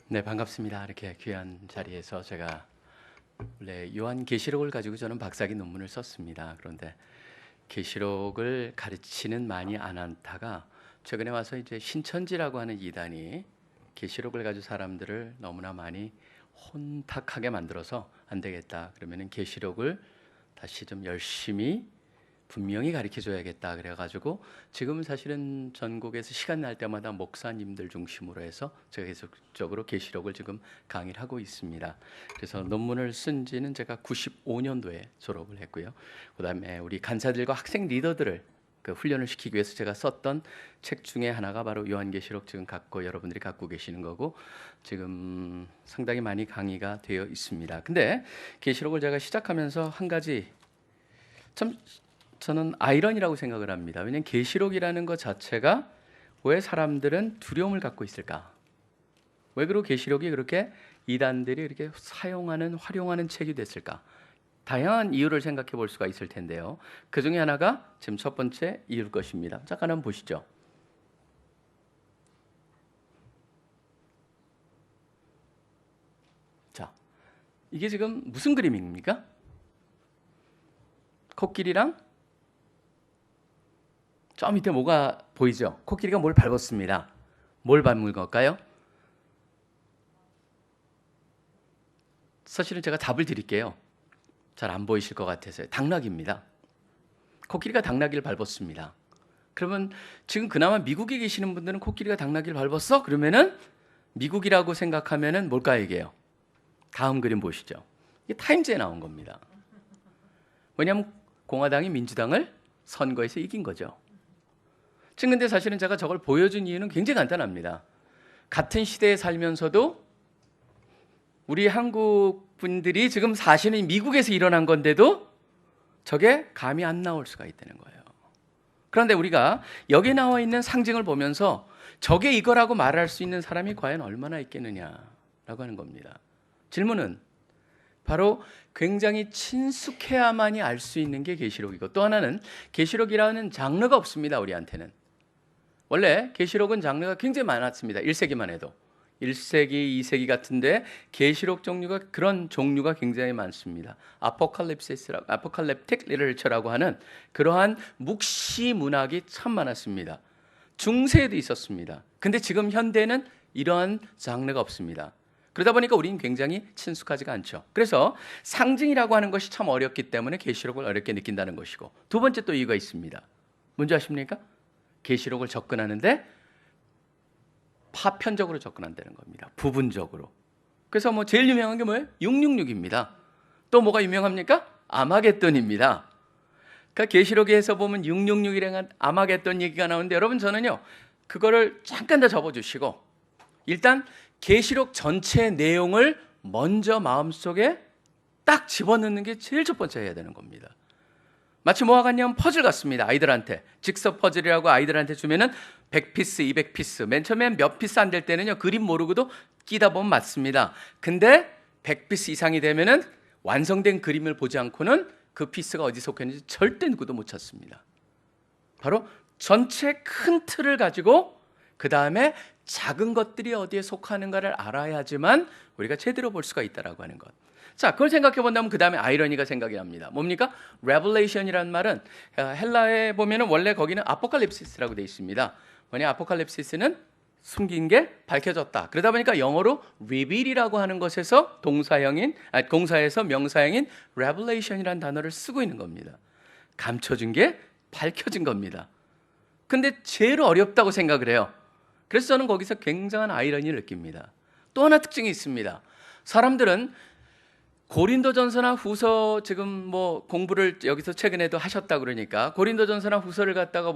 네, 반갑습니다. 이렇게 귀한 자리에서 제가 원래 요한계시록을 가지고 저는 박사학위 논문을 썼습니다. 그런데 계시록을 가르치는 많이 안 하다가 최근에 와서 이제 신천지라고 하는 이단이 계시록을 가지고 사람들을 너무나 많이 혼탁하게 만들어서 안 되겠다. 그러면은 계시록을 다시 좀 열심히 분명히 가르쳐 줘야겠다 그래가지고 지금은 사실은 전국에서 시간 날 때마다 목사님들 중심으로 해서 제가 계속적으로 계시록을 지금 강의를 하고 있습니다. 그래서 논문을 쓴 지는 제가 95년도에 졸업을 했고요. 그다음에 우리 간사들과 학생 리더들을 그 훈련을 시키기 위해서 제가 썼던 책 중에 하나가 바로 요한계시록 지금 여러분들이 갖고 계시는 거고 지금 상당히 많이 강의가 되어 있습니다. 근데 계시록을 제가 시작하면서 한 가지 참 저는 아이러니라고 생각을 합니다. 왜냐하면 계시록이라는 것 자체가 왜 사람들은 두려움을 갖고 있을까? 왜 그리고 계시록이 그렇게 이단들이 이렇게 사용하는 활용하는 책이 됐을까? 다양한 이유를 생각해 볼 수가 있을 텐데요. 그 중에 하나가 지금 첫 번째 이유일 것입니다. 잠깐 한번 보시죠. 자, 이게 지금 무슨 그림입니까? 코끼리랑 저 밑에 뭐가 보이죠? 코끼리가 뭘 밟았습니다. 뭘 밟은 걸까요? 사실은 제가 답을 드릴게요. 잘 안 보이실 것 같아서요. 당나귀입니다. 코끼리가 당나귀를 밟았습니다. 그러면 지금 그나마 미국에 계시는 분들은 코끼리가 당나귀를 밟았어? 그러면은 미국이라고 생각하면은 뭘까요 이게요? 다음 그림 보시죠. 이게 타임즈에 나온 겁니다. 왜냐하면 공화당이 민주당을 선거에서 이긴 거죠. 지금 근데 사실은 제가 저걸 보여준 이유는 굉장히 간단합니다. 같은 시대에 살면서도 우리 한국 분들이 지금 사시는 미국에서 일어난 건데도 저게 감이 안 나올 수가 있다는 거예요. 그런데 우리가 여기 나와 있는 상징을 보면서 저게 이거라고 말할 수 있는 사람이 과연 얼마나 있겠느냐라고 하는 겁니다. 질문은 바로 굉장히 친숙해야만이 알 수 있는 게 계시록이고 또 하나는 계시록이라는 장르가 없습니다. 우리한테는. 원래 계시록은 장르가 굉장히 많았습니다. 1세기만 해도. 1세기, 2세기 같은데 계시록 종류가 그런 종류가 굉장히 많습니다. 아포칼립틱 리터처라고 하는 그러한 묵시 문학이 참 많았습니다. 중세에도 있었습니다. 근데 지금 현대는 이러한 장르가 없습니다. 그러다 보니까 우리는 굉장히 친숙하지가 않죠. 그래서 상징이라고 하는 것이 참 어렵기 때문에 계시록을 어렵게 느낀다는 것이고 두 번째 또 이유가 있습니다. 뭔지 아십니까? 계시록을 접근하는데 파편적으로 접근한다는 겁니다. 부분적으로. 그래서 뭐 제일 유명한 게 뭐예요? 666입니다. 또 뭐가 유명합니까? 아마겟돈입니다. 그러니까 계시록에서 보면 666이라는 아마겟돈 얘기가 나오는데 여러분 저는요. 그거를 잠깐 더 접어주시고 일단 계시록 전체 내용을 먼저 마음속에 딱 집어넣는 게 제일 첫 번째 해야 되는 겁니다. 마치 뭐와 같냐면 퍼즐 같습니다. 아이들한테 직접 퍼즐이라고 아이들한테 주면은 100피스, 200피스 맨 처음엔 몇 피스 안 될 때는요 그림 모르고도 끼다 보면 맞습니다. 근데 100피스 이상이 되면은 완성된 그림을 보지 않고는 그 피스가 어디 속했는지 절대 누구도 못 찾습니다. 바로 전체 큰 틀을 가지고 그 다음에 작은 것들이 어디에 속하는가를 알아야지만 우리가 제대로 볼 수가 있다라고 하는 것. 자, 그걸 생각해 본다면 그 다음에 아이러니가 생각이 납니다. 뭡니까? Revelation이라는 말은 헬라에 보면은 원래 거기는 아포칼립시스라고 되어 있습니다. 뭐냐? 아포칼립시스는 숨긴 게 밝혀졌다. 그러다 보니까 영어로 reveal이라고 하는 것에서 공사에서 명사형인 Revelation이라는 단어를 쓰고 있는 겁니다. 감춰진 게 밝혀진 겁니다. 근데 제일 어렵다고 생각을 해요. 그래서 저는 거기서 굉장한 아이러니를 느낍니다. 또 하나 특징이 있습니다. 사람들은 고린도전서나 후서 지금 뭐 공부를 여기서 최근에도 하셨다 그러니까 고린도전서나 후서를 갖다가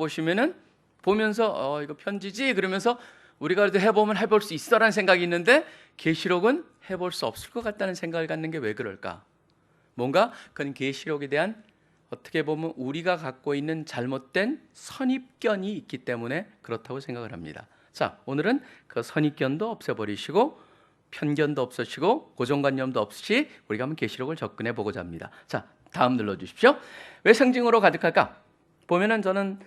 보면서 이거 편지지 그러면서 우리가 그래도 해볼 수 있어라는 생각이 있는데 계시록은 해볼 수 없을 것 같다는 생각을 갖는 게 왜 그럴까? 뭔가 그건 계시록에 대한 어떻게 보면 우리가 갖고 있는 잘못된 선입견이 있기 때문에 그렇다고 생각을 합니다. 자, 오늘은 그 선입견도 없애버리시고 편견도 없으시고 고정관념도 없이 우리가 한번 계시록을 접근해 보고자 합니다. 자, 다음 눌러주십시오. 왜 상징으로 가득할까? 보면은 저는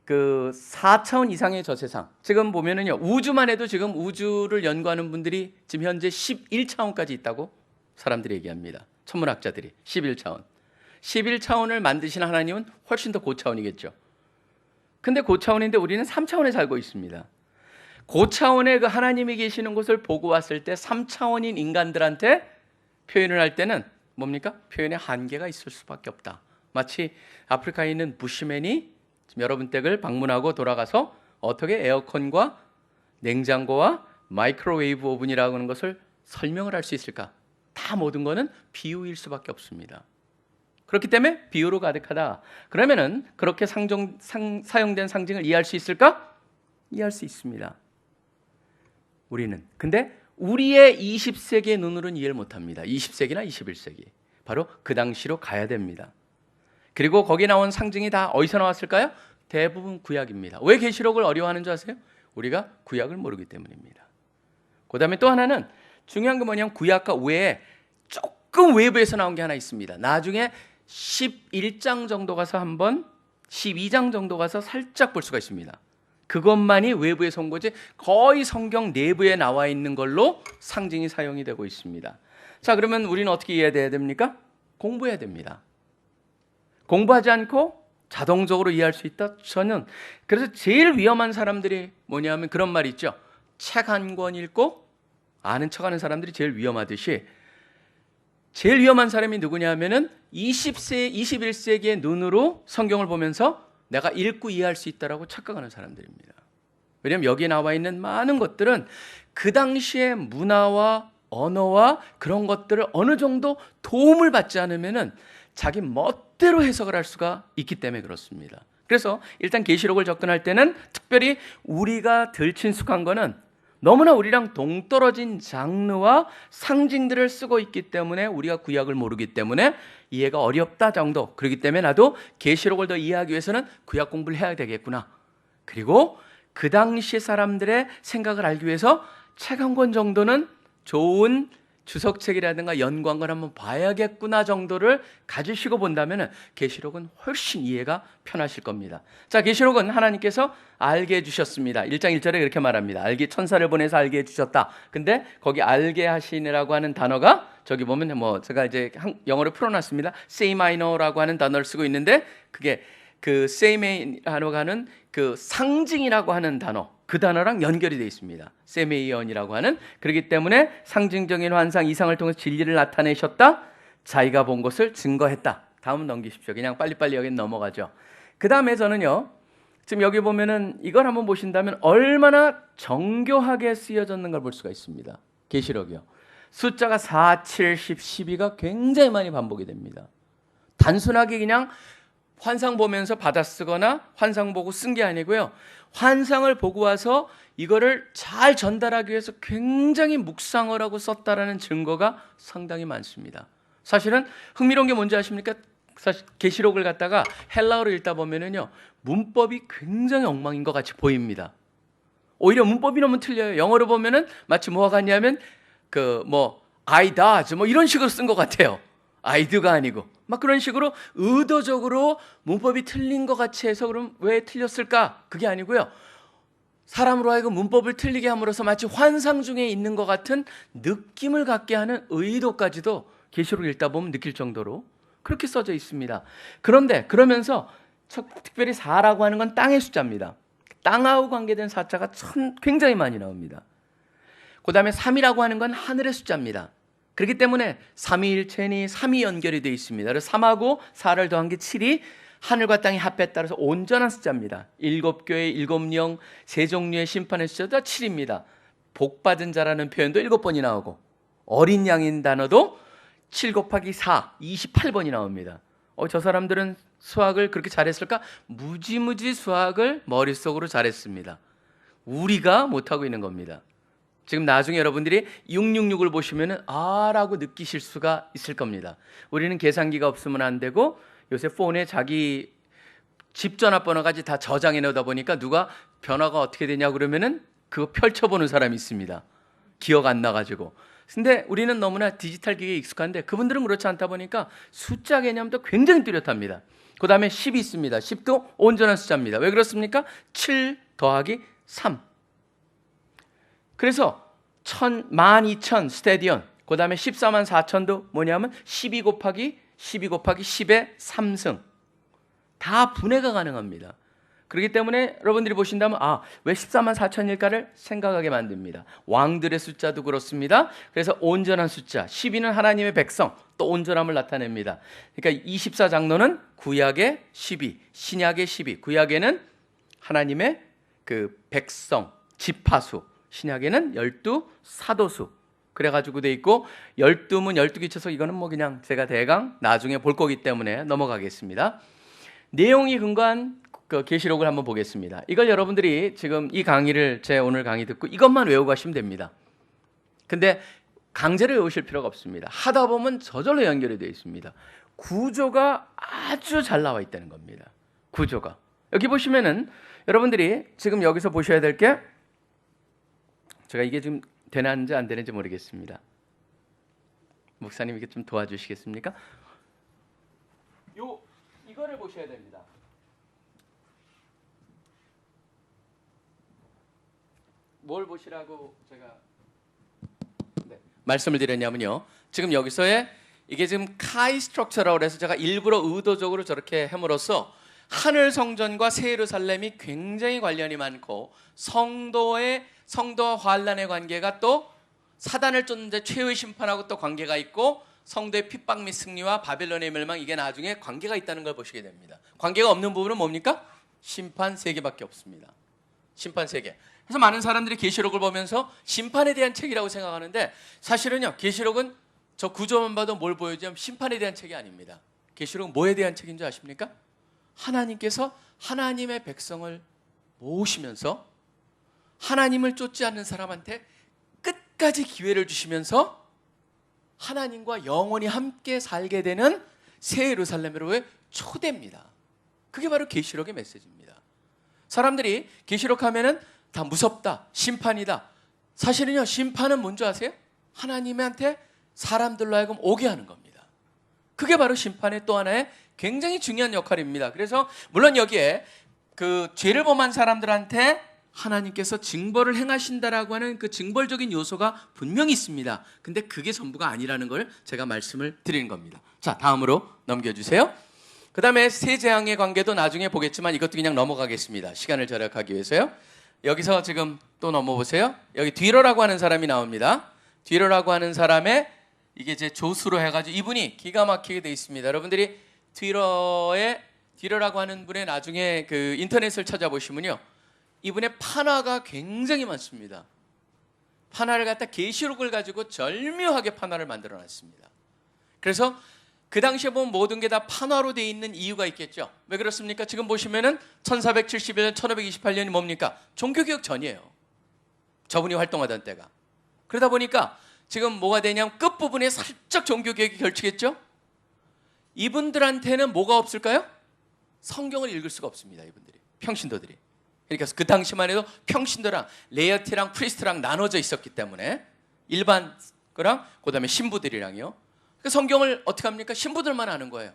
그 4차원 이상의 저세상. 지금 보면은요, 우주만 해도 지금 우주를 연구하는 분들이 지금 현재 11차원까지 있다고 사람들이 얘기합니다. 천문학자들이 11차원. 11차원을 만드신 하나님은 훨씬 더 고차원이겠죠. 근데 고차원인데 우리는 3차원에 살고 있습니다. 고차원에 그 하나님이 계시는 곳을 보고 왔을 때 3차원인 인간들한테 표현을 할 때는 뭡니까? 표현의 한계가 있을 수밖에 없다. 마치 아프리카에 있는 부시맨이 지금 여러분 댁을 방문하고 돌아가서 어떻게 에어컨과 냉장고와 마이크로웨이브 오븐이라고 하는 것을 설명을 할 수 있을까? 다 모든 거는 비유일 수밖에 없습니다. 그렇기 때문에 비유로 가득하다. 그러면은 그렇게 사용된 상징을 이해할 수 있을까? 이해할 수 있습니다. 우리는. 근데 우리의 20세기의 눈으로는 이해를 못합니다. 20세기나 21세기. 바로 그 당시로 가야 됩니다. 그리고 거기 나온 상징이 다 어디서 나왔을까요? 대부분 구약입니다. 왜 계시록을 어려워하는 줄 아세요? 우리가 구약을 모르기 때문입니다. 그 다음에 또 하나는 중요한 게 뭐냐면 구약과 외에 조금 외부에서 나온 게 하나 있습니다. 나중에 11장 정도 가서 한번 12장 정도 가서 살짝 볼 수가 있습니다. 그것만이 외부에서 온 거지 거의 성경 내부에 나와 있는 걸로 상징이 사용이 되고 있습니다. 자, 그러면 우리는 어떻게 이해해야 됩니까? 공부해야 됩니다. 공부하지 않고 자동적으로 이해할 수 있다? 저는 그래서 제일 위험한 사람들이 뭐냐면 그런 말이 있죠. 책 한 권 읽고 아는 척하는 사람들이 제일 위험하듯이 제일 위험한 사람이 누구냐 하면은 21세기의 눈으로 성경을 보면서 내가 읽고 이해할 수 있다라고 착각하는 사람들입니다. 왜냐하면 여기에 나와 있는 많은 것들은 그 당시의 문화와 언어와 그런 것들을 어느 정도 도움을 받지 않으면은 자기 멋대로 해석을 할 수가 있기 때문에 그렇습니다. 그래서 일단 계시록을 접근할 때는 특별히 우리가 덜 친숙한 거는 너무나 우리랑 동떨어진 장르와 상징들을 쓰고 있기 때문에 우리가 구약을 모르기 때문에 이해가 어렵다 정도. 그렇기 때문에 나도 계시록을 더 이해하기 위해서는 구약 공부를 해야 되겠구나. 그리고 그 당시 사람들의 생각을 알기 위해서 책 한 권 정도는 좋은 주석책이라든가 연구한 걸 한번 봐야겠구나 정도를 가지시고 본다면 계시록은 훨씬 이해가 편하실 겁니다. 자, 계시록은 하나님께서 알게 해주셨습니다. 1장 1절에 그렇게 말합니다. 천사를 보내서 알게 해주셨다. 근데 거기 알게 하시느라고 하는 단어가 저기 보면 뭐 제가 이제 영어로 풀어놨습니다. say minor라고 하는 단어를 쓰고 있는데 그게 그 say minor라고 하는 그 상징이라고 하는 단어 그 단어랑 연결이 되어 있습니다. 세메이언이라고 하는. 그렇기 때문에 상징적인 환상 이상을 통해서 진리를 나타내셨다. 자기가 본 것을 증거했다. 다음 넘기십시오. 그냥 빨리빨리 여기 넘어가죠. 그 다음에 저는요, 지금 여기 보면은 이걸 한번 보신다면 얼마나 정교하게 쓰여졌는 걸 볼 수가 있습니다. 계시록이요. 숫자가 4, 7, 10, 12가 굉장히 많이 반복이 됩니다. 단순하게 그냥 환상 보면서 받아 쓰거나 환상 보고 쓴 게 아니고요. 환상을 보고 와서 이거를 잘 전달하기 위해서 굉장히 묵상을 하고 썼다라는 증거가 상당히 많습니다. 사실은 흥미로운 게 뭔지 아십니까? 사실 계시록을 갖다가 헬라어로 읽다 보면은요, 문법이 굉장히 엉망인 것 같이 보입니다. 오히려 문법이 너무 틀려요. 영어로 보면은 마치 뭐가 같냐면 I does 뭐 이런 식으로 쓴 것 같아요. I'd가 아니고 막 그런 식으로 의도적으로 문법이 틀린 것 같이 해서 그럼 왜 틀렸을까? 그게 아니고요. 사람으로 하여금 문법을 틀리게 함으로써 마치 환상 중에 있는 것 같은 느낌을 갖게 하는 의도까지도 계시록 읽다 보면 느낄 정도로 그렇게 써져 있습니다. 그런데 그러면서 특별히 4라고 하는 건 땅의 숫자입니다. 땅하고 관계된 4자가 굉장히 많이 나옵니다. 그 다음에 3이라고 하는 건 하늘의 숫자입니다. 그렇기 때문에 삼위일체니 3이 연결이 되어 있습니다. 그래서 3하고 4를 더한 게 7이 하늘과 땅의 합에 따라서 온전한 숫자입니다. 7교회, 7영, 세 종류의 심판의 숫자도 7입니다. 복받은 자라는 표현도 7번이 나오고 어린 양인 단어도 7 곱하기 4, 28번이 나옵니다. 저 사람들은 수학을 그렇게 잘했을까? 무지무지 수학을 머릿속으로 잘했습니다. 우리가 못하고 있는 겁니다. 지금 나중에 여러분들이 666을 보시면은 라고 느끼실 수가 있을 겁니다. 우리는 계산기가 없으면 안 되고 요새 폰에 자기 집 전화번호까지 다 저장해 놓다 보니까 누가 변화가 어떻게 되냐 그러면은 그거 펼쳐보는 사람이 있습니다. 기억 안 나가지고. 근데 우리는 너무나 디지털 기기에 익숙한데 그분들은 그렇지 않다 보니까 숫자 개념도 굉장히 뚜렷합니다. 그 다음에 10이 있습니다. 10도 온전한 숫자입니다. 왜 그렇습니까? 7 더하기 3. 그래서 12,000 스테디언, 그 다음에 14만 4천도 뭐냐면 12 곱하기 10의 3승. 다 분해가 가능합니다. 그렇기 때문에 여러분들이 보신다면 왜 14만 4천일까를 생각하게 만듭니다. 왕들의 숫자도 그렇습니다. 그래서 온전한 숫자 12는 하나님의 백성, 또 온전함을 나타냅니다. 그러니까 24장로는 구약의 12, 신약의 12. 구약에는 하나님의 그 백성, 지파수, 신약에는 12 사도수 그래가지고 돼 있고 12문 12기 쳐서 이거는 뭐 그냥 제가 대강 나중에 볼 거기 때문에 넘어가겠습니다. 내용이 근거한 그 계시록을 한번 보겠습니다. 이걸 여러분들이 지금 이 강의를 제 오늘 강의 듣고 이것만 외우고 가시면 됩니다. 근데 강제로 외우실 필요가 없습니다. 하다 보면 저절로 연결이 되어 있습니다. 구조가 아주 잘 나와 있다는 겁니다. 구조가. 여기 보시면은 여러분들이 지금 여기서 보셔야 될 게 제가 이게 지금 되는지 안 되는지 모르겠습니다. 목사님 이게 좀 도와주시겠습니까? 이거를 보셔야 됩니다. 뭘 보시라고 제가 말씀을 드렸냐면요. 지금 여기서의 이게 지금 카이 스트럭처라고 해서 제가 일부러 의도적으로 저렇게 함으로써 하늘 성전과 새 예루살렘이 굉장히 관련이 많고 성도와 환란의 관계가 또 사단을 쫓는 자 최후의 심판하고 또 관계가 있고 성도의 핍박 및 승리와 바벨론의 멸망 이게 나중에 관계가 있다는 걸 보시게 됩니다. 관계가 없는 부분은 뭡니까? 심판 3개밖에 없습니다. 심판 3개. 그래서 많은 사람들이 계시록을 보면서 심판에 대한 책이라고 생각하는데 사실은요. 계시록은 저 구조만 봐도 뭘 보여주냐면 심판에 대한 책이 아닙니다. 계시록은 뭐에 대한 책인 줄 아십니까? 하나님께서 하나님의 백성을 모으시면서 하나님을 쫓지 않는 사람한테 끝까지 기회를 주시면서 하나님과 영원히 함께 살게 되는 새 예루살렘으로의 초대입니다. 그게 바로 계시록의 메시지입니다. 사람들이 계시록 하면은 다 무섭다, 심판이다. 사실은요, 심판은 뭔지 아세요? 하나님한테 사람들로 하여금 오게 하는 겁니다. 그게 바로 심판의 또 하나의 굉장히 중요한 역할입니다. 그래서 물론 여기에 그 죄를 범한 사람들한테 하나님께서 징벌을 행하신다라고 하는 그 징벌적인 요소가 분명히 있습니다. 근데 그게 전부가 아니라는 걸 제가 말씀을 드리는 겁니다. 자, 다음으로 넘겨주세요. 그 다음에 세 재앙의 관계도 나중에 보겠지만 이것도 그냥 넘어가겠습니다. 시간을 절약하기 위해서요. 여기서 지금 또 넘어보세요. 여기 뒤로라고 하는 사람이 나옵니다. 뒤로라고 하는 사람의 이게 이제 조수로 해가지고 이분이 기가 막히게 돼 있습니다. 여러분들이 뒤로라고 하는 분의 나중에 그 인터넷을 찾아보시면요. 이분의 판화가 굉장히 많습니다. 판화를 갖다 계시록을 가지고 절묘하게 판화를 만들어 놨습니다. 그래서 그 당시에 보면 모든 게 다 판화로 되어 있는 이유가 있겠죠. 왜 그렇습니까? 지금 보시면은 1471년, 1528년이 뭡니까? 종교개혁 전이에요. 저분이 활동하던 때가. 그러다 보니까 지금 뭐가 되냐면 끝부분에 살짝 종교개혁이 걸치겠죠? 이분들한테는 뭐가 없을까요? 성경을 읽을 수가 없습니다. 이분들이. 평신도들이. 그러니까 그 당시만 해도 평신도랑 레이어티랑 프리스트랑 나눠져 있었기 때문에 일반 거랑 그다음에 신부들이랑요. 그 성경을 어떻게 합니까? 신부들만 아는 거예요.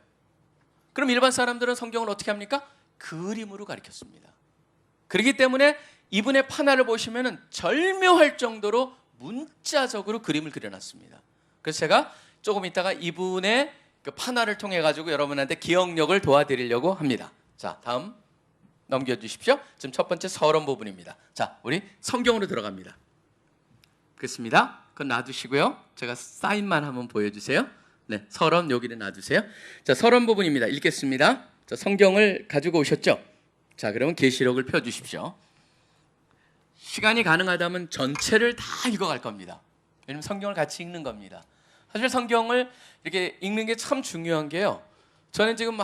그럼 일반 사람들은 성경을 어떻게 합니까? 그림으로 가르쳤습니다. 그렇기 때문에 이분의 판화를 보시면은 절묘할 정도로 문자적으로 그림을 그려놨습니다. 그래서 제가 조금 있다가 이분의 그 판화를 통해 가지고 여러분한테 기억력을 도와드리려고 합니다. 자, 다음 넘겨주십시오. 지금 첫 번째 서론 부분입니다. 자, 우리 성경으로 들어갑니다. 그렇습니다. 그건 놔두시고요. 제가 사인만 한번 보여주세요. 네, 서론 여기를 놔두세요. 자, 서론 부분입니다. 읽겠습니다. 자, 성경을 가지고 오셨죠? 자, 그러면 계시록을 펴주십시오. 시간이 가능하다면 전체를 다 읽어갈 겁니다. 왜냐면 성경을 같이 읽는 겁니다. 사실 성경을 이렇게 읽는 게 참 중요한 게요. 저는 지금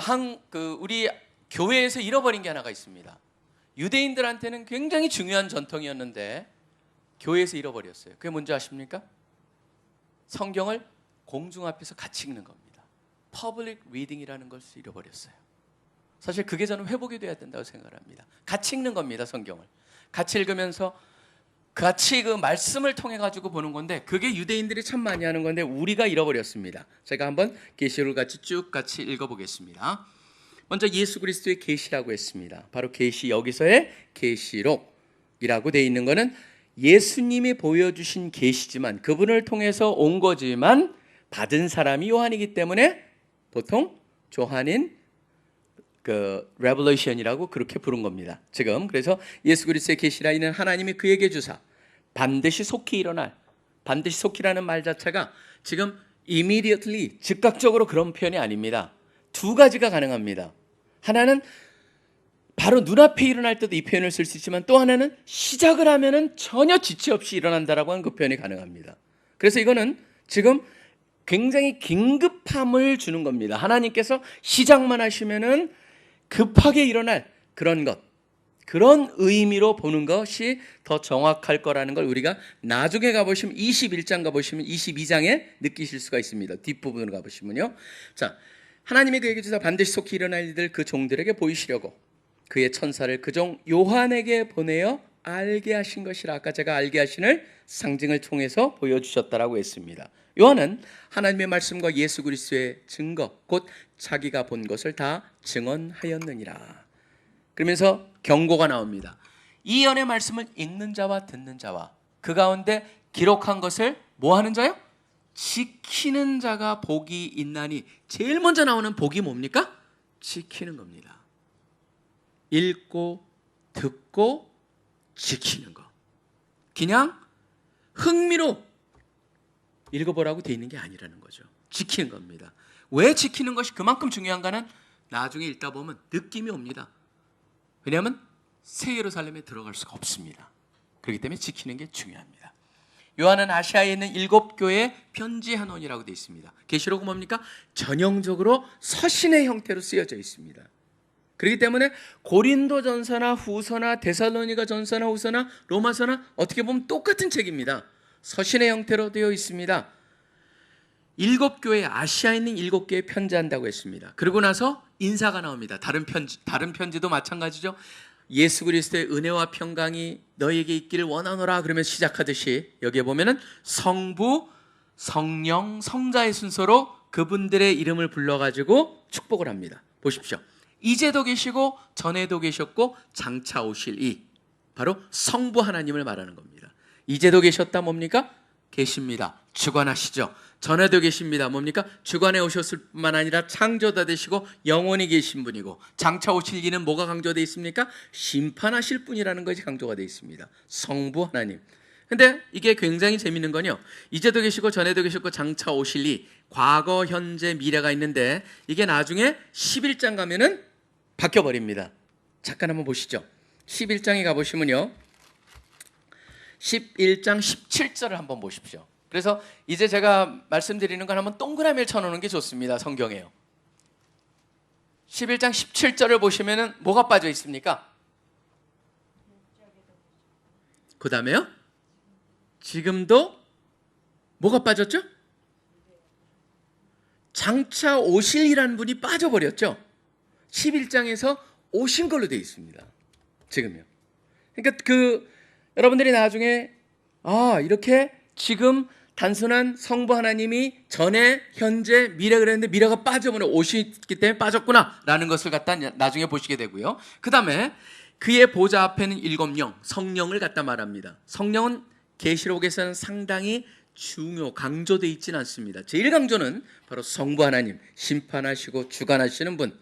우리 교회에서 잃어버린 게 하나가 있습니다. 유대인들한테는 굉장히 중요한 전통이었는데 교회에서 잃어버렸어요. 그게 뭔지 아십니까? 성경을 공중 앞에서 같이 읽는 겁니다. 퍼블릭 리딩이라는 것을 잃어버렸어요. 사실 그게 저는 회복이 돼야 된다고 생각합니다. 같이 읽는 겁니다. 성경을 같이 읽으면서 같이 그 말씀을 통해 가지고 보는 건데 그게 유대인들이 참 많이 하는 건데 우리가 잃어버렸습니다. 제가 한번 계시록을 같이 쭉 읽어보겠습니다. 먼저 예수 그리스도의 계시라고 했습니다. 바로 계시, 여기서의 계시록이라고 되어 있는 것은 예수님이 보여주신 계시지만, 그분을 통해서 온 거지만 받은 사람이 요한이기 때문에 보통 조한인 레벨레이션이라고 그렇게 부른 겁니다. 지금 그래서 예수 그리스도의 계시라 이는 하나님이 그에게 주사 반드시 속히 일어날, 반드시 속히라는 말 자체가 지금 immediately, 즉각적으로 그런 표현이 아닙니다. 두 가지가 가능합니다. 하나는 바로 눈앞에 일어날 때도 이 표현을 쓸 수 있지만, 또 하나는 시작을 하면은 전혀 지체 없이 일어난다라고 하는 그 표현이 가능합니다. 그래서 이거는 지금 굉장히 긴급함을 주는 겁니다. 하나님께서 시작만 하시면은 급하게 일어날 그런 것, 그런 의미로 보는 것이 더 정확할 거라는 걸 우리가 나중에 가보시면 21장 가보시면 22장에 느끼실 수가 있습니다. 뒷부분으로 가보시면요. 자, 하나님이 그에게 주사 반드시 속히 일어날 일들 그 종들에게 보이시려고 그의 천사를 그 종 요한에게 보내어 알게 하신 것이라. 아까 제가 알게 하신을 상징을 통해서 보여주셨다라고 했습니다. 요한은 하나님의 말씀과 예수 그리스도의 증거, 곧 자기가 본 것을 다 증언하였느니라. 그러면서 경고가 나옵니다. 이 연의 말씀을 읽는 자와 듣는 자와 그 가운데 기록한 것을 뭐 하는 자요? 지키는 자가 복이 있나니. 제일 먼저 나오는 복이 뭡니까? 지키는 겁니다. 읽고 듣고 지키는 거. 그냥 흥미로 읽어보라고 돼 있는 게 아니라는 거죠. 지키는 겁니다. 왜 지키는 것이 그만큼 중요한가는 나중에 읽다 보면 느낌이 옵니다. 왜냐하면 새 예루살렘에 들어갈 수가 없습니다. 그렇기 때문에 지키는 게 중요합니다. 요한은 아시아에 있는 7교회에 편지한원이라고 되어 있습니다. 계시록은 뭡니까? 전형적으로 서신의 형태로 쓰여져 있습니다. 그렇기 때문에 고린도전서나 후서나 데살로니가 전서나 후서나 로마서나 어떻게 보면 똑같은 책입니다. 서신의 형태로 되어 있습니다. 7교회, 아시아에 있는 7교회에 편지한다고 했습니다. 그러고 나서 인사가 나옵니다. 다른 편지도 마찬가지죠. 예수 그리스도의 은혜와 평강이 너에게 있기를 원하노라 그러면 시작하듯이, 여기에 보면은 성부, 성령, 성자의 순서로 그분들의 이름을 불러가지고 축복을 합니다. 보십시오. 이제도 계시고 전에도 계셨고 장차 오실 이, 바로 성부 하나님을 말하는 겁니다. 이제도 계셨다 뭡니까? 계십니다. 주관하시죠. 전에도 계십니다. 뭡니까? 주관해 오셨을 뿐만 아니라 창조다 되시고 영원히 계신 분이고, 장차 오실 이는 뭐가 강조되어 있습니까? 심판하실 분이라는 것이 강조가 되어 있습니다. 성부 하나님. 근데 이게 굉장히 재밌는 건요, 이제도 계시고 전에도 계셨고 장차 오실 이, 과거, 현재, 미래가 있는데 이게 나중에 11장 가면은 바뀌어버립니다. 잠깐 한번 보시죠. 11장에 가보시면요, 11장 17절을 한번 보십시오. 그래서 이제 제가 말씀드리는 건 한번 동그라미를 쳐놓는 게 좋습니다. 성경에요. 11장 17절을 보시면은 뭐가 빠져 있습니까? 그 다음에요, 지금도 뭐가 빠졌죠? 장차 오실이라는 분이 빠져버렸죠. 11장에서 오신 걸로 되어 있습니다. 지금요. 그러니까 여러분들이 나중에 이렇게 지금 단순한 성부 하나님이 전에, 현재, 미래 그랬는데 미래가 빠져버려 오시기 때문에 빠졌구나 라는 것을 갖다 나중에 보시게 되고요. 그 다음에 그의 보좌 앞에는 7영, 성령을 갖다 말합니다. 성령은 계시록에서는 상당히 강조되어 있지는 않습니다. 제일 강조는 바로 성부 하나님, 심판하시고 주관하시는 분,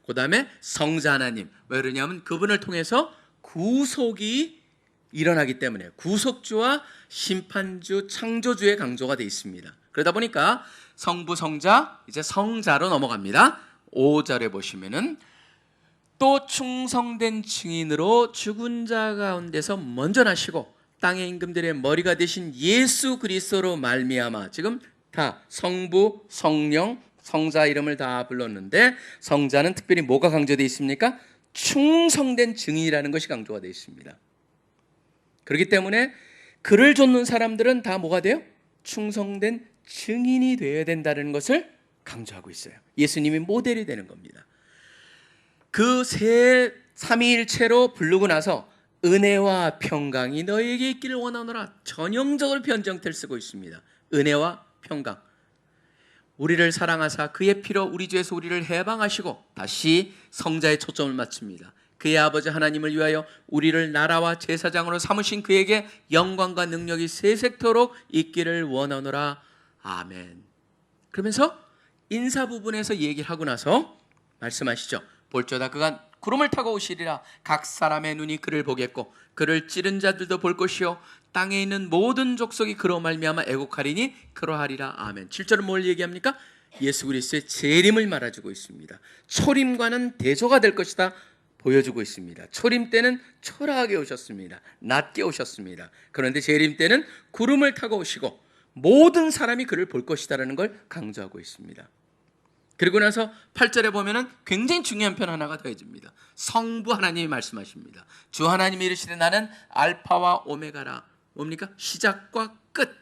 그 다음에 성자 하나님. 왜 그러냐면 그분을 통해서 구속이 일어나기 때문에 구속주와 심판주, 창조주의 강조가 되어 있습니다. 그러다 보니까 성부, 성자, 이제 성자로 넘어갑니다. 5절에 보시면은 또 충성된 증인으로 죽은 자 가운데서 먼저 나시고 땅의 임금들의 머리가 되신 예수 그리스도로 말미암아. 지금 다 성부, 성령, 성자 이름을 다 불렀는데 성자는 특별히 뭐가 강조되어 있습니까? 충성된 증인이라는 것이 강조가 되어 있습니다. 그렇기 때문에 그를 좇는 사람들은 다 뭐가 돼요? 충성된 증인이 되어야 된다는 것을 강조하고 있어요. 예수님이 모델이 되는 겁니다. 그 삼위일체로 부르고 나서 은혜와 평강이 너에게 있기를 원하노라, 전형적으로 변정태를 쓰고 있습니다. 은혜와 평강. 우리를 사랑하사 그의 피로 우리 죄에서 우리를 해방하시고 다시 성자의 초점을 맞춥니다. 그의 아버지 하나님을 위하여 우리를 나라와 제사장으로 삼으신 그에게 영광과 능력이 세세토록 있기를 원하노라. 아멘. 그러면서 인사 부분에서 얘기를 하고 나서 말씀하시죠. 볼저다 그가 구름을 타고 오시리라. 각 사람의 눈이 그를 보겠고 그를 찌른 자들도 볼 것이요 땅에 있는 모든 족속이 그로 말미암아 애곡하리니 그러하리라. 아멘. 7절은 뭘 얘기합니까? 예수 그리스도의 재림을 말해주고 있습니다. 초림과는 대조가 될 것이다 보여주고 있습니다. 초림 때는 초라하게 오셨습니다. 낮게 오셨습니다. 그런데 재림 때는 구름을 타고 오시고 모든 사람이 그를 볼 것이다라는 걸 강조하고 있습니다. 그리고 나서 8절에 보면은 굉장히 중요한 편 하나가 더해집니다. 성부 하나님이 말씀하십니다. 주 하나님이 이르시되 나는 알파와 오메가라. 뭡니까? 시작과 끝.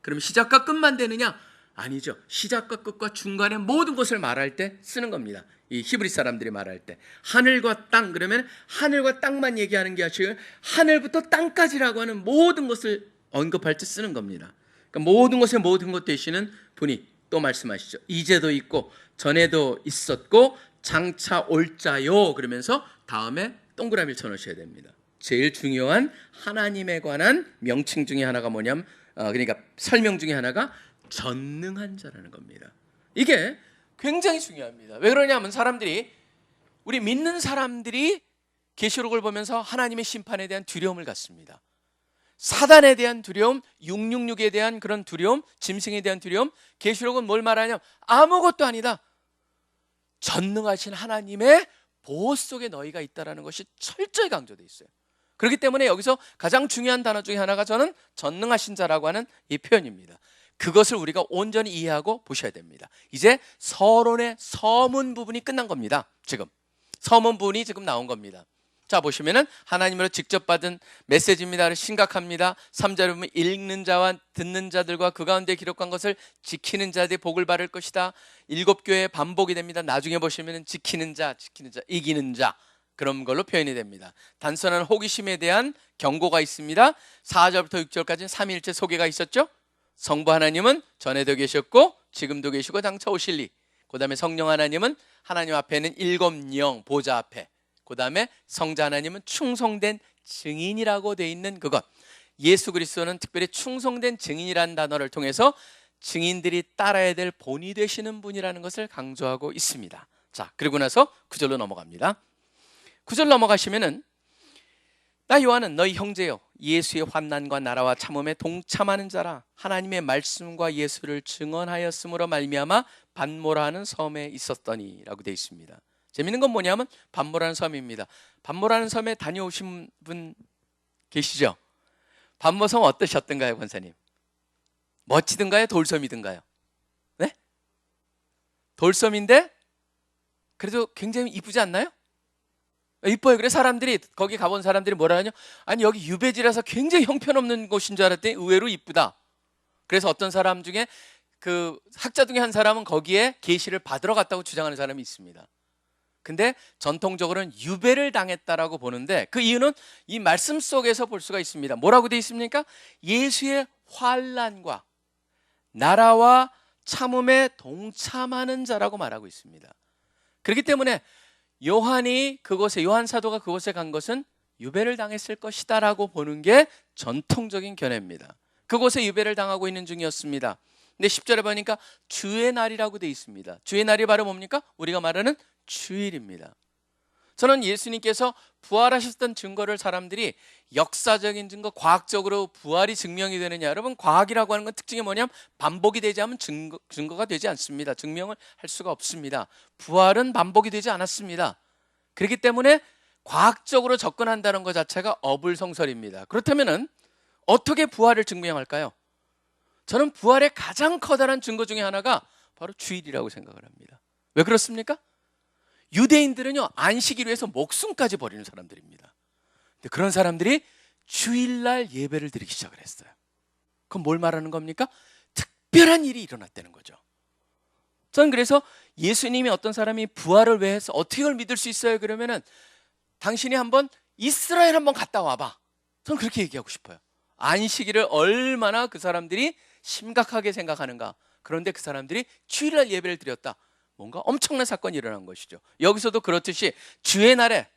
그럼 시작과 끝만 되느냐? 아니죠. 시작과 끝과 중간의 모든 것을 말할 때 쓰는 겁니다. 이 히브리 사람들이 말할 때 하늘과 땅 그러면 하늘과 땅만 얘기하는 게 아니라 하늘부터 땅까지라고 하는 모든 것을 언급할 때 쓰는 겁니다. 그러니까 모든 것의 모든 것 되시는 분이 또 말씀하시죠. 이제도 있고 전에도 있었고 장차 올 자요. 그러면서 다음에 동그라미를 쳐놓으셔야 됩니다. 제일 중요한 하나님에 관한 명칭 중에 하나가 뭐냐면 그러니까 설명 중에 하나가 전능한 자라는 겁니다. 이게 굉장히 중요합니다. 왜 그러냐면 사람들이 우리 믿는 사람들이 계시록을 보면서 하나님의 심판에 대한 두려움을 갖습니다. 사단에 대한 두려움, 666에 대한 그런 두려움, 짐승에 대한 두려움. 계시록은 뭘 말하냐면 아무것도 아니다. 전능하신 하나님의 보호 속에 너희가 있다는 것이 철저히 강조되어 있어요. 그렇기 때문에 여기서 가장 중요한 단어 중에 하나가 저는 전능하신 자라고 하는 이 표현입니다. 그것을 우리가 온전히 이해하고 보셔야 됩니다. 이제 서론의 서문 부분이 끝난 겁니다. 지금 서문 부분이 지금 나온 겁니다. 자 보시면은 하나님으로 직접 받은 메시지입니다. 심각합니다. 3절에 보면 읽는 자와 듣는 자들과 그 가운데 기록한 것을 지키는 자들이 복을 받을 것이다. 7교회 반복이 됩니다. 나중에 보시면은 지키는 자, 이기는 자 그런 걸로 표현이 됩니다. 단순한 호기심에 대한 경고가 있습니다. 4절부터 6절까지는 삼위일체 소개가 있었죠. 성부 하나님은 전에도 계셨고 지금도 계시고 장차 오실리. 그 다음에 성령 하나님은 하나님 앞에는 7영 보좌 앞에, 그 다음에 성자 하나님은 충성된 증인이라고 되어 있는 그것. 예수 그리스도는 특별히 충성된 증인이라는 단어를 통해서 증인들이 따라야 될 본이 되시는 분이라는 것을 강조하고 있습니다. 자, 그리고 나서 9절로 넘어갑니다. 9절 넘어가시면은 나 요한은 너희 형제요 예수의 환난과 나라와 참음에 동참하는 자라. 하나님의 말씀과 예수를 증언하였으므로 말미암아 반모라는 섬에 있었더니 라고 되어 있습니다. 재밌는 건 뭐냐면 반모라는 섬입니다. 반모라는 섬에 다녀오신 분 계시죠? 반모섬 어떠셨던가요, 권사님? 멋지든가요? 돌섬이든가요? 네? 돌섬인데 그래도 굉장히 이쁘지 않나요? 이뻐요. 그래 사람들이 거기 가본 사람들이 뭐라 하냐? 아니 여기 유배지라서 굉장히 형편없는 곳인 줄 알았더니 의외로 이쁘다. 그래서 어떤 사람 중에 그 학자 중에 한 사람은 거기에 계시를 받으러 갔다고 주장하는 사람이 있습니다. 근데 전통적으로는 유배를 당했다라고 보는데 그 이유는 이 말씀 속에서 볼 수가 있습니다. 뭐라고 되어 있습니까? 예수의 환난과 나라와 참음에 동참하는 자라고 말하고 있습니다. 그렇기 때문에 요한 사도가 그곳에 간 것은 유배를 당했을 것이다 라고 보는 게 전통적인 견해입니다. 그곳에 유배를 당하고 있는 중이었습니다. 근데 10절에 보니까 주의 날이라고 되어 있습니다. 주의 날이 바로 뭡니까? 우리가 말하는 주일입니다. 저는 예수님께서 부활하셨던 증거를 사람들이 역사적인 증거, 과학적으로 부활이 증명이 되느냐. 여러분 과학이라고 하는 건 특징이 뭐냐면 반복이 되지 않으면 증거가 되지 않습니다. 증명을 할 수가 없습니다. 부활은 반복이 되지 않았습니다. 그렇기 때문에 과학적으로 접근한다는 것 자체가 어불성설입니다. 그렇다면 어떻게 부활을 증명할까요? 저는 부활의 가장 커다란 증거 중에 하나가 바로 주일이라고 생각을 합니다. 왜 그렇습니까? 유대인들은요 안식일을 위해서 목숨까지 버리는 사람들입니다. 근데 그런 사람들이 주일날 예배를 드리기 시작을 했어요. 그럼 뭘 말하는 겁니까? 특별한 일이 일어났다는 거죠. 저는 그래서 예수님이 어떤 사람이 부활을 왜 해서 어떻게 그걸 믿을 수 있어요? 그러면은 당신이 한번 이스라엘 한번 갔다 와봐. 저는 그렇게 얘기하고 싶어요. 안식일을 얼마나 그 사람들이 심각하게 생각하는가. 그런데 그 사람들이 주일날 예배를 드렸다. 뭔가 엄청난 사건이 일어난 것이죠. 여기서도 그렇듯이 주의 날에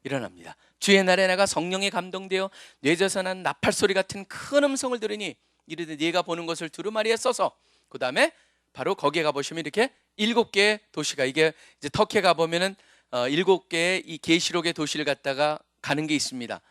일어납니다. 주의 날에 내가 성령에 감동되어 뇌에서 난 나팔소리 같은 큰 음성을 들으니 이르되 네가 보는 것을 두루마리에 써서, 그 다음에 바로 거기에 가보시면 이렇게 7개의 도시가, 이게 이제 터키에 가보면은 7개의 이 계시록의 도시를 갖다가 가는 게 있습니다.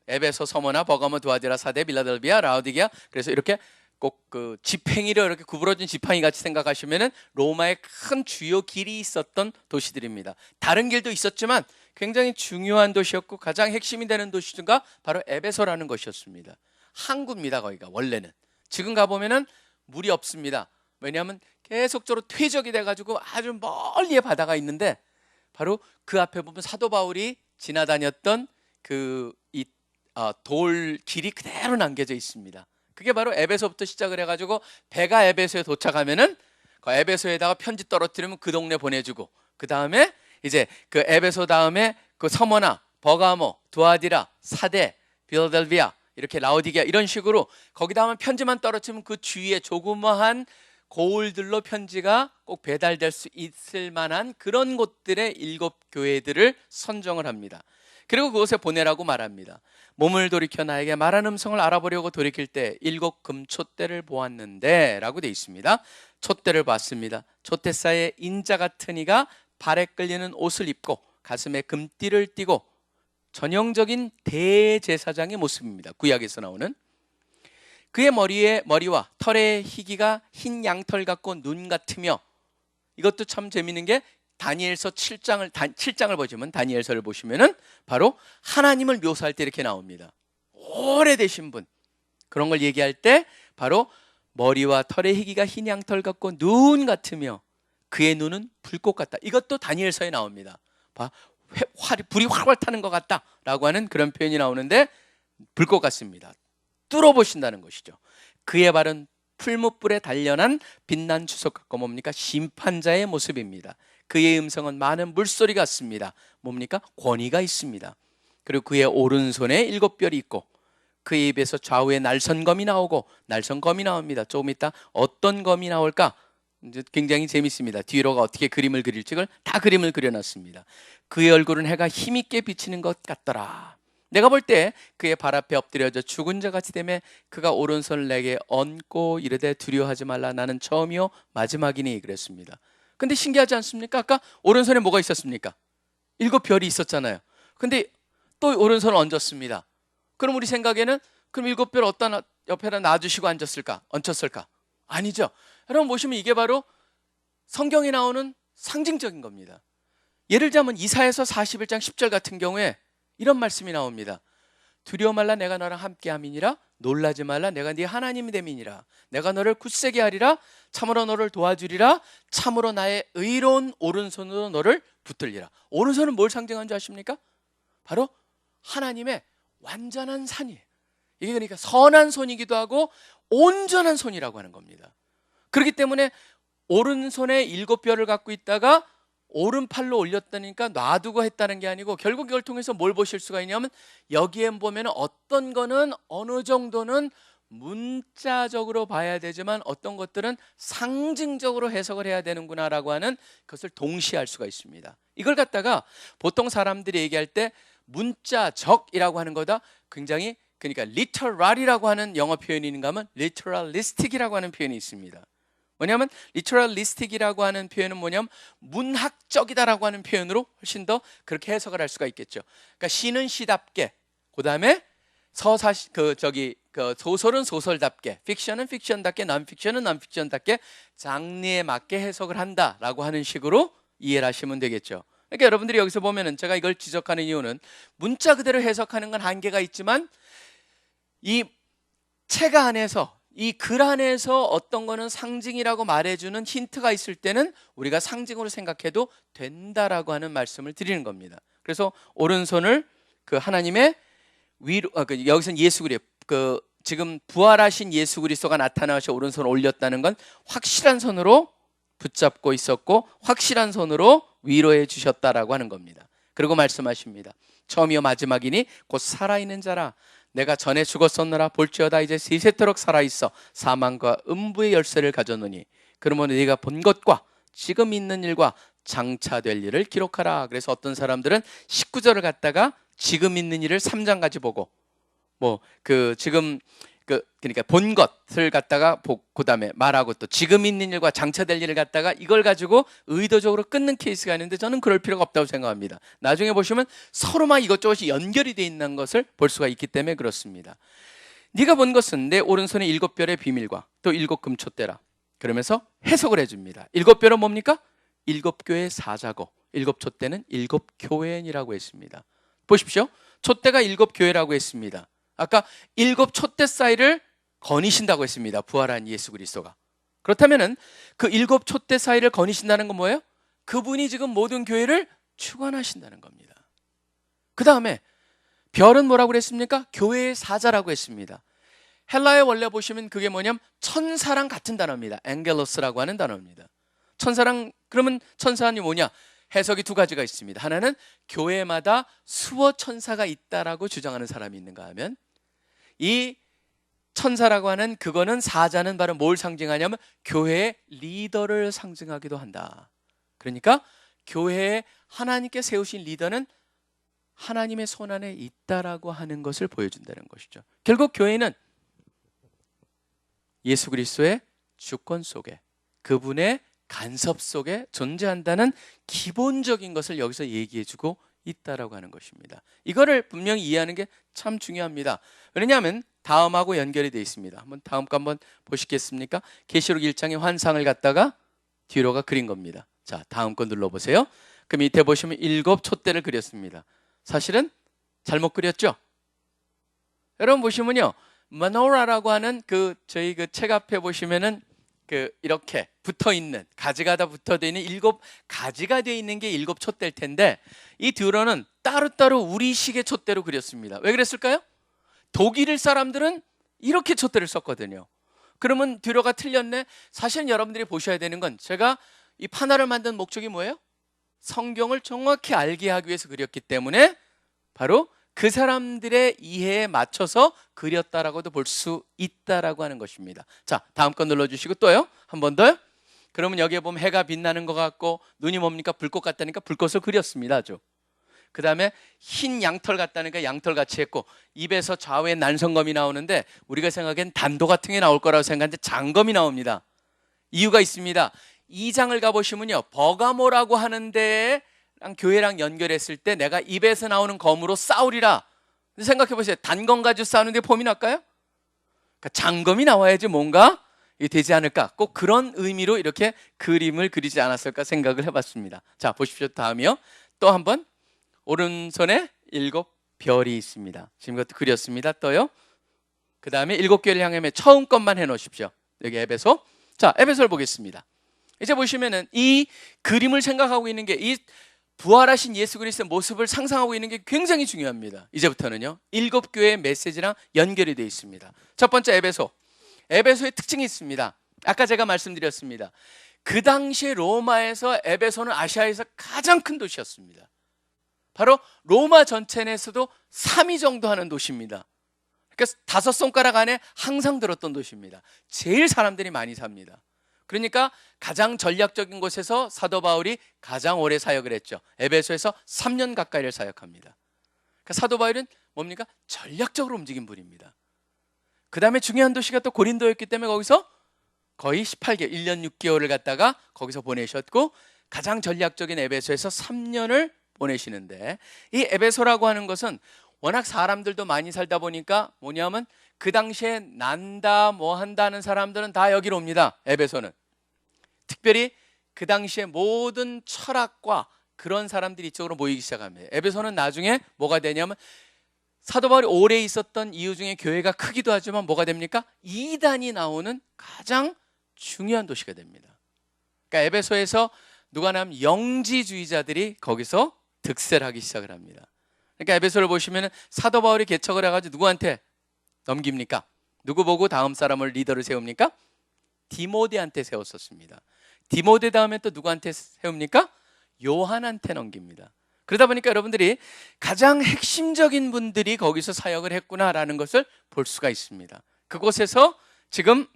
에베소, 서머나, 버가모, 두아디라, 사데, 빌라델비아, 라오디게아. 그래서 이렇게 꼭 그 지팽이를 이렇게 구부러진 지팡이 같이 생각하시면은 로마의 큰 주요 길이 있었던 도시들입니다. 다른 길도 있었지만 굉장히 중요한 도시였고 가장 핵심이 되는 도시가 바로 에베소라는 것이었습니다. 항구입니다. 거기가 원래는. 지금 가보면은 물이 없습니다. 왜냐하면 계속적으로 퇴적이 돼가지고 아주 멀리에 바다가 있는데, 바로 그 앞에 보면 사도 바울이 지나다녔던 그 돌 길이 그대로 남겨져 있습니다. 그게 바로 에베소부터 시작을 해가지고 배가 에베소에 도착하면은 그 에베소에다가 편지 떨어뜨리면 그 동네 보내주고, 그 다음에 이제 그 에베소 다음에 그 서머나, 버가모, 두아디라, 사데, 빌라델비아, 이렇게 라오디게아, 이런 식으로 거기다 하면 편지만 떨어뜨리면 그 주위에 조그마한 고을들로 편지가 꼭 배달될 수 있을 만한 그런 곳들의 7교회들을 선정을 합니다. 그리고 그곳에 보내라고 말합니다. 몸을 돌이켜 나에게 말하는 음성을 알아보려고 돌이킬 때 7 금촛대를 보았는데 라고 되어 있습니다. 촛대를 봤습니다. 촛대 사이에 인자 같은 이가 발에 끌리는 옷을 입고 가슴에 금띠를 띠고, 전형적인 대제사장의 모습입니다. 구약에서 나오는. 그의 머리와 털의 희기가 흰 양털 같고 눈 같으며, 이것도 참 재밌는 게 다니엘서 7장을 보시면, 다니엘서를 보시면은 바로 하나님을 묘사할 때 이렇게 나옵니다. 오래되신 분, 그런 걸 얘기할 때 바로 머리와 털의 희기가 흰 양털 같고 눈 같으며 그의 눈은 불꽃 같다. 이것도 다니엘서에 나옵니다. 불이 활활 타는 것 같다 라고 하는 그런 표현이 나오는데, 불꽃 같습니다. 뚫어보신다는 것이죠. 그의 발은 풀무불에 단련한 빛난 주석 같고 뭡니까? 심판자의 모습입니다. 그의 음성은 많은 물소리 같습니다. 뭡니까? 권위가 있습니다. 그리고 그의 오른손에 7뼈이 있고 그의 입에서 좌우에 날선검이 나오고, 날선검이 나옵니다. 조금 이따 어떤 검이 나올까 이제 굉장히 재밌습니다. 뒤로가 어떻게 그림을 그릴지를 다 그림을 그려놨습니다. 그의 얼굴은 해가 힘있게 비치는 것 같더라. 내가 볼 때 그의 발 앞에 엎드려져 죽은 자 같이 되매 그가 오른손을 내게 얹고 이르되 두려워하지 말라, 나는 처음이요 마지막이니 그랬습니다. 근데 신기하지 않습니까? 아까 오른손에 뭐가 있었습니까? 7별이 있었잖아요. 근데 또 오른손을 얹었습니다. 그럼 우리 생각에는 그럼 7별 어디다 옆에다 놔주시고 얹혔을까? 아니죠. 여러분 보시면 이게 바로 성경에 나오는 상징적인 겁니다. 예를 들자면 이사야서 41장 10절 같은 경우에 이런 말씀이 나옵니다. 두려워 말라, 내가 너랑 함께함이니라. 놀라지 말라, 내가 네 하나님이 됨이니라. 내가 너를 굳세게 하리라. 참으로 너를 도와주리라. 참으로 나의 의로운 오른손으로 너를 붙들리라. 오른손은 뭘 상징하는 줄 아십니까? 바로 하나님의 완전한 산이에요. 이게 그러니까 선한 손이기도 하고 온전한 손이라고 하는 겁니다. 그렇기 때문에 오른손에 7뼈를 갖고 있다가 오른팔로 올렸다니까 놔두고 했다는 게 아니고, 결국 이걸 통해서 뭘 보실 수가 있냐면, 여기에 보면 어떤 거는 어느 정도는 문자적으로 봐야 되지만 어떤 것들은 상징적으로 해석을 해야 되는구나라고 하는 것을 동시에 알 수가 있습니다. 이걸 갖다가 보통 사람들이 얘기할 때 문자적이라고 하는 거다 굉장히, 그러니까 literal이라고 하는 영어 표현이 있는가 하면 literalistic이라고 하는 표현이 있습니다. 뭐냐면 literalistic이라고 하는 표현은 뭐냐면 문학적이다라고 하는 표현으로 훨씬 더 그렇게 해석을 할 수가 있겠죠. 그러니까 시는 시답게, 그 다음에 소설은 소설답게, 픽션은 픽션답게, non-fiction은 non-fiction답게 장르에 맞게 해석을 한다라고 하는 식으로 이해를 하시면 되겠죠. 그러니까 여러분들이 여기서 보면은 제가 이걸 지적하는 이유는 문자 그대로 해석하는 건 한계가 있지만 이 책 안에서, 이 글 안에서 어떤 거는 상징이라고 말해주는 힌트가 있을 때는 우리가 상징으로 생각해도 된다라고 하는 말씀을 드리는 겁니다. 그래서 오른손을 그 하나님의 위로, 여기서는 예수 그리스도, 지금 부활하신 예수 그리스도가 나타나셔 오른손을 올렸다는 건 확실한 손으로 붙잡고 있었고 확실한 손으로 위로해 주셨다라고 하는 겁니다. 그리고 말씀하십니다. 처음이요 마지막이니 곧 살아있는 자라. 내가 전에 죽었었노라 볼지어다 이제 세세토록 살아있어 사망과 음부의 열쇠를 가졌노니 그러면 네가 본 것과 지금 있는 일과 장차될 일을 기록하라. 그래서 어떤 사람들은 19절을 갖다가 지금 있는 일을 3장까지 보고 지금 그러니까 본 것을 갖다가 그다음에 말하고 또 지금 있는 일과 장차될 일을 갖다가 이걸 가지고 의도적으로 끊는 케이스가 있는데 저는 그럴 필요가 없다고 생각합니다. 나중에 보시면 서로 막 이것저것이 연결이 돼 있는 것을 볼 수가 있기 때문에 그렇습니다. 네가 본 것은 내 오른손의 7별의 비밀과 또 7금촛대라. 그러면서 해석을 해줍니다. 7별은 뭡니까? 7교회의 사자고 7촛대는 7교회인이라고 했습니다. 보십시오. 촛대가 7교회라고 했습니다. 아까 7촛대 사이를 거니신다고 했습니다. 부활한 예수 그리스도가. 그렇다면은 그 7촛대 사이를 거니신다는 건 뭐예요? 그분이 지금 모든 교회를 주관하신다는 겁니다. 그 다음에 별은 뭐라고 그랬습니까? 교회의 사자라고 했습니다. 헬라의 원래 보시면 그게 뭐냐면 천사랑 같은 단어입니다. 앵겔로스라고 하는 단어입니다. 천사랑, 그러면 천사는 뭐냐? 해석이 두 가지가 있습니다. 하나는 교회마다 수호 천사가 있다라고 주장하는 사람이 있는가 하면, 이 천사라고 하는 그거는 사자는 바로 뭘 상징하냐면 교회의 리더를 상징하기도 한다. 그러니까 교회에 하나님께 세우신 리더는 하나님의 손안에 있다라고 하는 것을 보여준다는 것이죠. 결국 교회는 예수 그리스도의 주권 속에, 그분의 간섭 속에 존재한다는 기본적인 것을 여기서 얘기해주고 있다라고 하는 것입니다. 이거를 분명히 이해하는 게 참 중요합니다. 왜냐하면 다음하고 연결이 되어 있습니다. 한번 다음 거 한번 보시겠습니까? 계시록 1장의 환상을 갖다가 뒤로가 그린 겁니다. 자, 다음 거 눌러보세요. 그 밑에 보시면 7촛대를 그렸습니다. 사실은 잘못 그렸죠? 여러분 보시면요, 마노라라고 하는 저희 책 앞에 보시면은 이렇게 붙어 있는, 가지가 다 붙어 있는 7가지가 되어 있는 게 7촛대일 텐데, 이 뒤로는 따로따로 우리식의 촛대로 그렸습니다. 왜 그랬을까요? 독일 사람들은 이렇게 촛대를 썼거든요. 그러면 뒤로가 틀렸네. 사실 여러분들이 보셔야 되는 건, 제가 이 판화를 만든 목적이 뭐예요? 성경을 정확히 알게 하기 위해서 그렸기 때문에 바로 그 사람들의 이해에 맞춰서 그렸다라고도 볼 수 있다라고 하는 것입니다. 자, 다음 거 눌러주시고 또요. 한 번 더요. 그러면 여기에 보면 해가 빛나는 것 같고 눈이 뭡니까? 불꽃 같다니까 불꽃을 그렸습니다. 아주. 그 다음에 흰 양털 같다니까 양털 같이 했고, 입에서 좌우에 난성검이 나오는데 우리가 생각엔 단도 같은 게 나올 거라고 생각하는데 장검이 나옵니다. 이유가 있습니다. 2장을 가보시면요, 버가모라고 하는데 교회랑 연결했을 때 내가 입에서 나오는 검으로 싸우리라. 생각해 보세요. 단검 가지고 싸우는데 폼이 날까요? 그러니까 장검이 나와야지 뭔가 되지 않을까. 꼭 그런 의미로 이렇게 그림을 그리지 않았을까 생각을 해봤습니다. 자, 보십시오. 다음이요. 또 한번 오른손에 7별이 있습니다. 지금 이것도 그렸습니다. 또요. 그 다음에 7교회를 향하면 처음 것만 해놓으십시오. 여기 에베소. 자, 에베소를 보겠습니다. 이제 보시면은 이 그림을 생각하고 있는 게, 이 부활하신 예수 그리스도의 모습을 상상하고 있는 게 굉장히 중요합니다. 이제부터는요, 7교회의 메시지랑 연결이 되어 있습니다. 첫 번째 에베소. 에베소의 특징이 있습니다. 아까 제가 말씀드렸습니다. 그 당시에 로마에서 에베소는 아시아에서 가장 큰 도시였습니다. 바로 로마 전체 내에서도 3위 정도 하는 도시입니다. 그러니까 5손가락 안에 항상 들었던 도시입니다. 제일 사람들이 많이 삽니다. 그러니까 가장 전략적인 곳에서 사도 바울이 가장 오래 사역을 했죠. 에베소에서 3년 가까이를 사역합니다. 그러니까 사도 바울은 뭡니까? 전략적으로 움직인 분입니다. 그 다음에 중요한 도시가 또 고린도였기 때문에 거기서 거의 18개월, 1년 6개월을 갖다가 거기서 보내셨고, 가장 전략적인 에베소에서 3년을 보내시는데, 이 에베소라고 하는 것은 워낙 사람들도 많이 살다 보니까 뭐냐면 그 당시에 난다 뭐 한다는 사람들은 다 여기로 옵니다. 에베소는 특별히 그 당시에 모든 철학과 그런 사람들이 이쪽으로 모이기 시작합니다. 에베소는 나중에 뭐가 되냐면 사도 바울이 오래 있었던 이유 중에 교회가 크기도 하지만 뭐가 됩니까? 이단이 나오는 가장 중요한 도시가 됩니다. 그러니까 에베소에서 누가 나면 영지주의자들이 거기서 득세를 하기 시작을 합니다. 그러니까 에베소를 보시면 사도 바울이 개척을 해가지고 누구한테 넘깁니까? 누구 보고 다음 사람을 리더를 세웁니까? 디모데한테 세웠었습니다. 디모데 다음에 또 누구한테 세웁니까? 요한한테 넘깁니다. 그러다 보니까 여러분들이 가장 핵심적인 분들이 거기서 사역을 했구나라는 것을 볼 수가 있습니다. 그곳에서 지금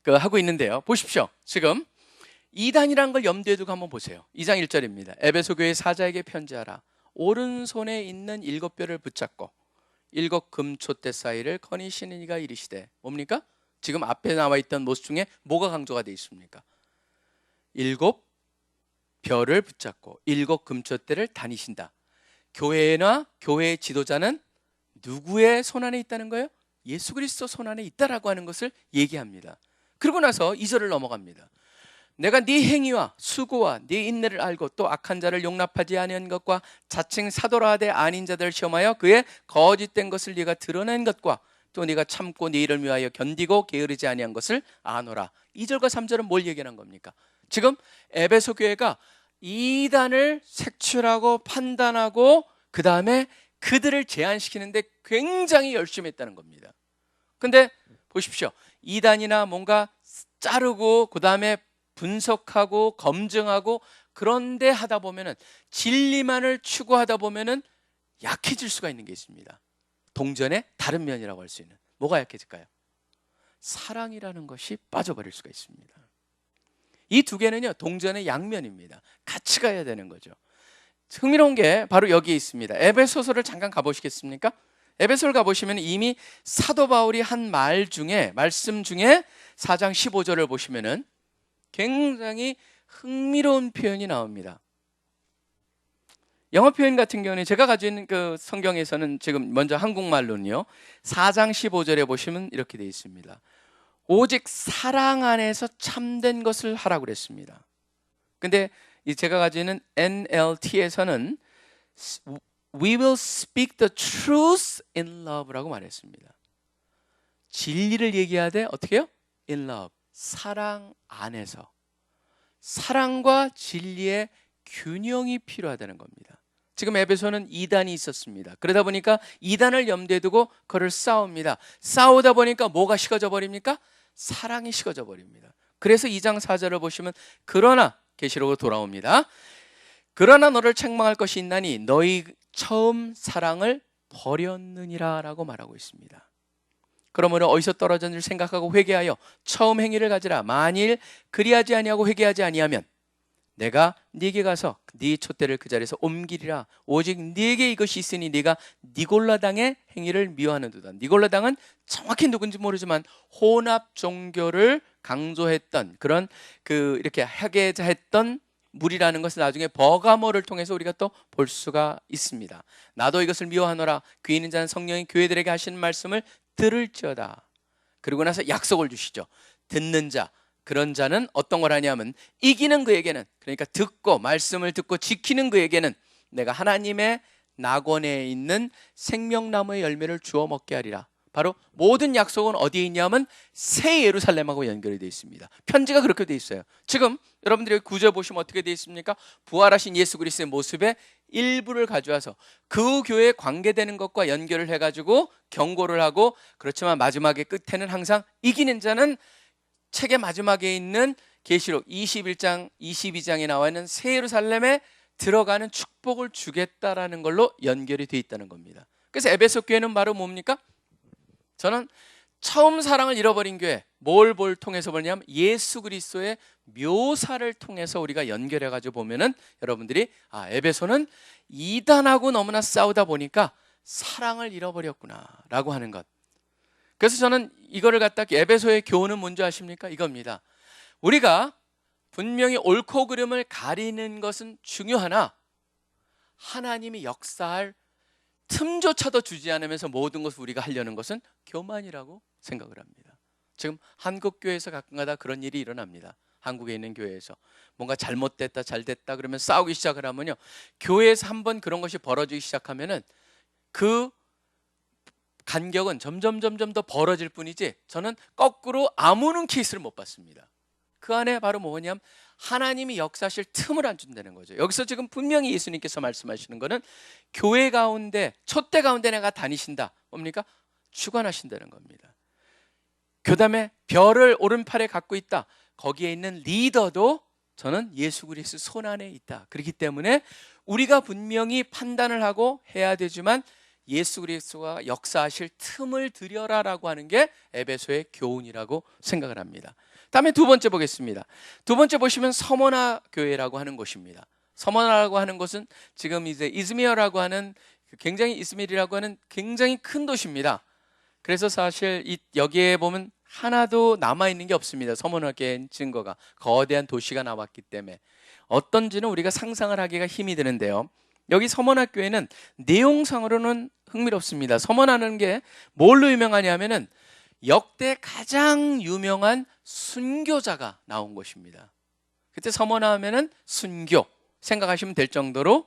하고 있는데요. 보십시오. 지금 이단이라는 걸 염두에 두고 한번 보세요. 2장 1절입니다. 에베소 교회 사자에게 편지하라. 오른손에 있는 7뼈를 붙잡고 7 금촛대 사이를 거니시는 이가 이르시되, 뭡니까? 지금 앞에 나와 있던 모습 중에 뭐가 강조가 되어 있습니까? 7 벼를 붙잡고 7 금촛대를 다니신다. 교회나 교회의 지도자는 누구의 손안에 있다는 거예요? 예수 그리스도 손안에 있다라고 하는 것을 얘기합니다. 그러고 나서 2절을 넘어갑니다. 내가 네 행위와 수고와 네 인내를 알고 또 악한 자를 용납하지 아니한 것과 자칭 사도라 하되 아닌 자들을 시험하여 그의 거짓된 것을 네가 드러낸 것과 또 네가 참고 네 일을 위하여 견디고 게으르지 아니한 것을 아노라. 2절과 3절은 뭘 얘기하는 겁니까? 지금 에베소 교회가 이단을 색출하고 판단하고 그 다음에 그들을 제한시키는데 굉장히 열심히 했다는 겁니다. 근데 보십시오. 이단이나 뭔가 자르고 그 다음에 분석하고 검증하고 그런데 하다 보면은 진리만을 추구하다 보면은 약해질 수가 있는 게 있습니다. 동전의 다른 면이라고 할 수 있는, 뭐가 약해질까요? 사랑이라는 것이 빠져버릴 수가 있습니다. 이 두 개는요, 동전의 양면입니다. 같이 가야 되는 거죠. 흥미로운 게 바로 여기에 있습니다. 에베소서를 잠깐 가보시겠습니까? 에베소를 가보시면 이미 사도 바울이 한 말씀 중에 4장 15절을 보시면은 굉장히 흥미로운 표현이 나옵니다. 영어 표현 같은 경우는 제가 가지고 있는 그 성경에서는 지금 먼저 한국말로는요, 4장 15절에 보시면 이렇게 되어 있습니다. 오직 사랑 안에서 참된 것을 하라고 그랬습니다. 근데 제가 가지고 있는 NLT에서는 We will speak the truth in love라고 말했습니다. 진리를 얘기하되 어떻게 해요? In love, 사랑 안에서. 사랑과 진리의 균형이 필요하다는 겁니다. 지금 에베소는 이단이 있었습니다. 그러다 보니까 이단을 염두에 두고 그를 싸웁니다. 싸우다 보니까 뭐가 식어져 버립니까? 사랑이 식어져 버립니다. 그래서 2장 4절을 보시면 그러나, 계시록으로 돌아옵니다. 그러나 너를 책망할 것이 있나니 너희 처음 사랑을 버렸느니라 라고 말하고 있습니다. 그러므로 어디서 떨어졌는지 생각하고 회개하여 처음 행위를 가지라. 만일 그리하지 아니하고 회개하지 아니하면 내가 네게 가서 네 촛대를 그 자리에서 옮기리라. 오직 네게 이것이 있으니 네가 니골라당의 행위를 미워하는도다. 니골라당은 정확히 누군지 모르지만 혼합 종교를 강조했던 그런 이렇게 하게 했던 무리라는 것을 나중에 버가모를 통해서 우리가 또 볼 수가 있습니다. 나도 이것을 미워하노라. 귀 있는 자는 성령이 교회들에게 하시는 말씀을 들을지어다. 그리고 나서 약속을 주시죠. 듣는 자, 그런 자는 어떤 걸 하냐면 이기는 그에게는, 그러니까 듣고 말씀을 듣고 지키는 그에게는 내가 하나님의 낙원에 있는 생명나무의 열매를 주워 먹게 하리라. 바로 모든 약속은 어디에 있냐면 새 예루살렘하고 연결이 되어 있습니다. 편지가 그렇게 되어 있어요. 지금 여러분들이 구절 보시면 어떻게 되어 있습니까? 부활하신 예수 그리스도의 모습의 일부를 가져와서 그 교회에 관계되는 것과 연결을 해가지고 경고를 하고, 그렇지만 마지막에 끝에는 항상 이기는 자는 책의 마지막에 있는 계시록 21장 22장에 나와 있는 새 예루살렘에 들어가는 축복을 주겠다라는 걸로 연결이 되어 있다는 겁니다. 그래서 에베소 교회는 바로 뭡니까? 저는 처음 사랑을 잃어버린 교회, 뭘 통해서 보냐면 예수 그리스도의 묘사를 통해서 우리가 연결해가지고 보면은 여러분들이 에베소는 이단하고 너무나 싸우다 보니까 사랑을 잃어버렸구나 라고 하는 것. 그래서 저는 이거를 갖다 에베소의 교훈은 뭔지 아십니까? 이겁니다. 우리가 분명히 옳고 그름을 가리는 것은 중요하나 하나님이 역사할 틈조차도 주지 않으면서 모든 것을 우리가 하려는 것은 교만이라고 생각을 합니다. 지금 한국 교회에서 가끔가다 그런 일이 일어납니다. 한국에 있는 교회에서 뭔가 잘못됐다 잘됐다 그러면 싸우기 시작을 하면요, 교회에서 한번 그런 것이 벌어지기 시작하면은 그 간격은 점점 더 벌어질 뿐이지 저는 거꾸로 아무는 케이스를 못 봤습니다. 그 안에 바로 뭐냐면 하나님이 역사하실 틈을 안 준다는 거죠. 여기서 지금 분명히 예수님께서 말씀하시는 거는 교회 가운데, 촛대 가운데 내가 다니신다. 뭡니까? 주관하신다는 겁니다. 그 다음에 별을 오른팔에 갖고 있다. 거기에 있는 리더도 저는 예수 그리스도 손 안에 있다. 그렇기 때문에 우리가 분명히 판단을 하고 해야 되지만 예수 그리스도가 역사하실 틈을 들여라라고 하는 게 에베소의 교훈이라고 생각을 합니다. 다음에 두 번째 보겠습니다. 두 번째 보시면 서머나 교회라고 하는 곳입니다. 서머나라고 하는 곳은 지금 이제 이즈미어라고 하는 굉장히 이스밀이라고 하는 굉장히 큰 도시입니다. 그래서 사실 여기에 보면 하나도 남아있는 게 없습니다. 서머나 교회의 증거가 거대한 도시가 나왔기 때문에 어떤지는 우리가 상상을 하기가 힘이 드는데요. 여기 서머나 교회는 내용상으로는 흥미롭습니다. 서머나는 게 뭘로 유명하냐면은 역대 가장 유명한 순교자가 나온 곳입니다. 그때 서머나 하면은 순교 생각하시면 될 정도로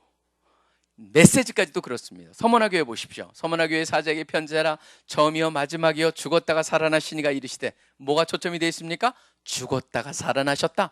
메시지까지도 그렇습니다. 서머나 교회 보십시오. 서머나 교회 사자에게 편지하라. 처음이요 마지막이요 죽었다가 살아나시니가 이르시되, 뭐가 초점이 되어 있습니까? 죽었다가 살아나셨다.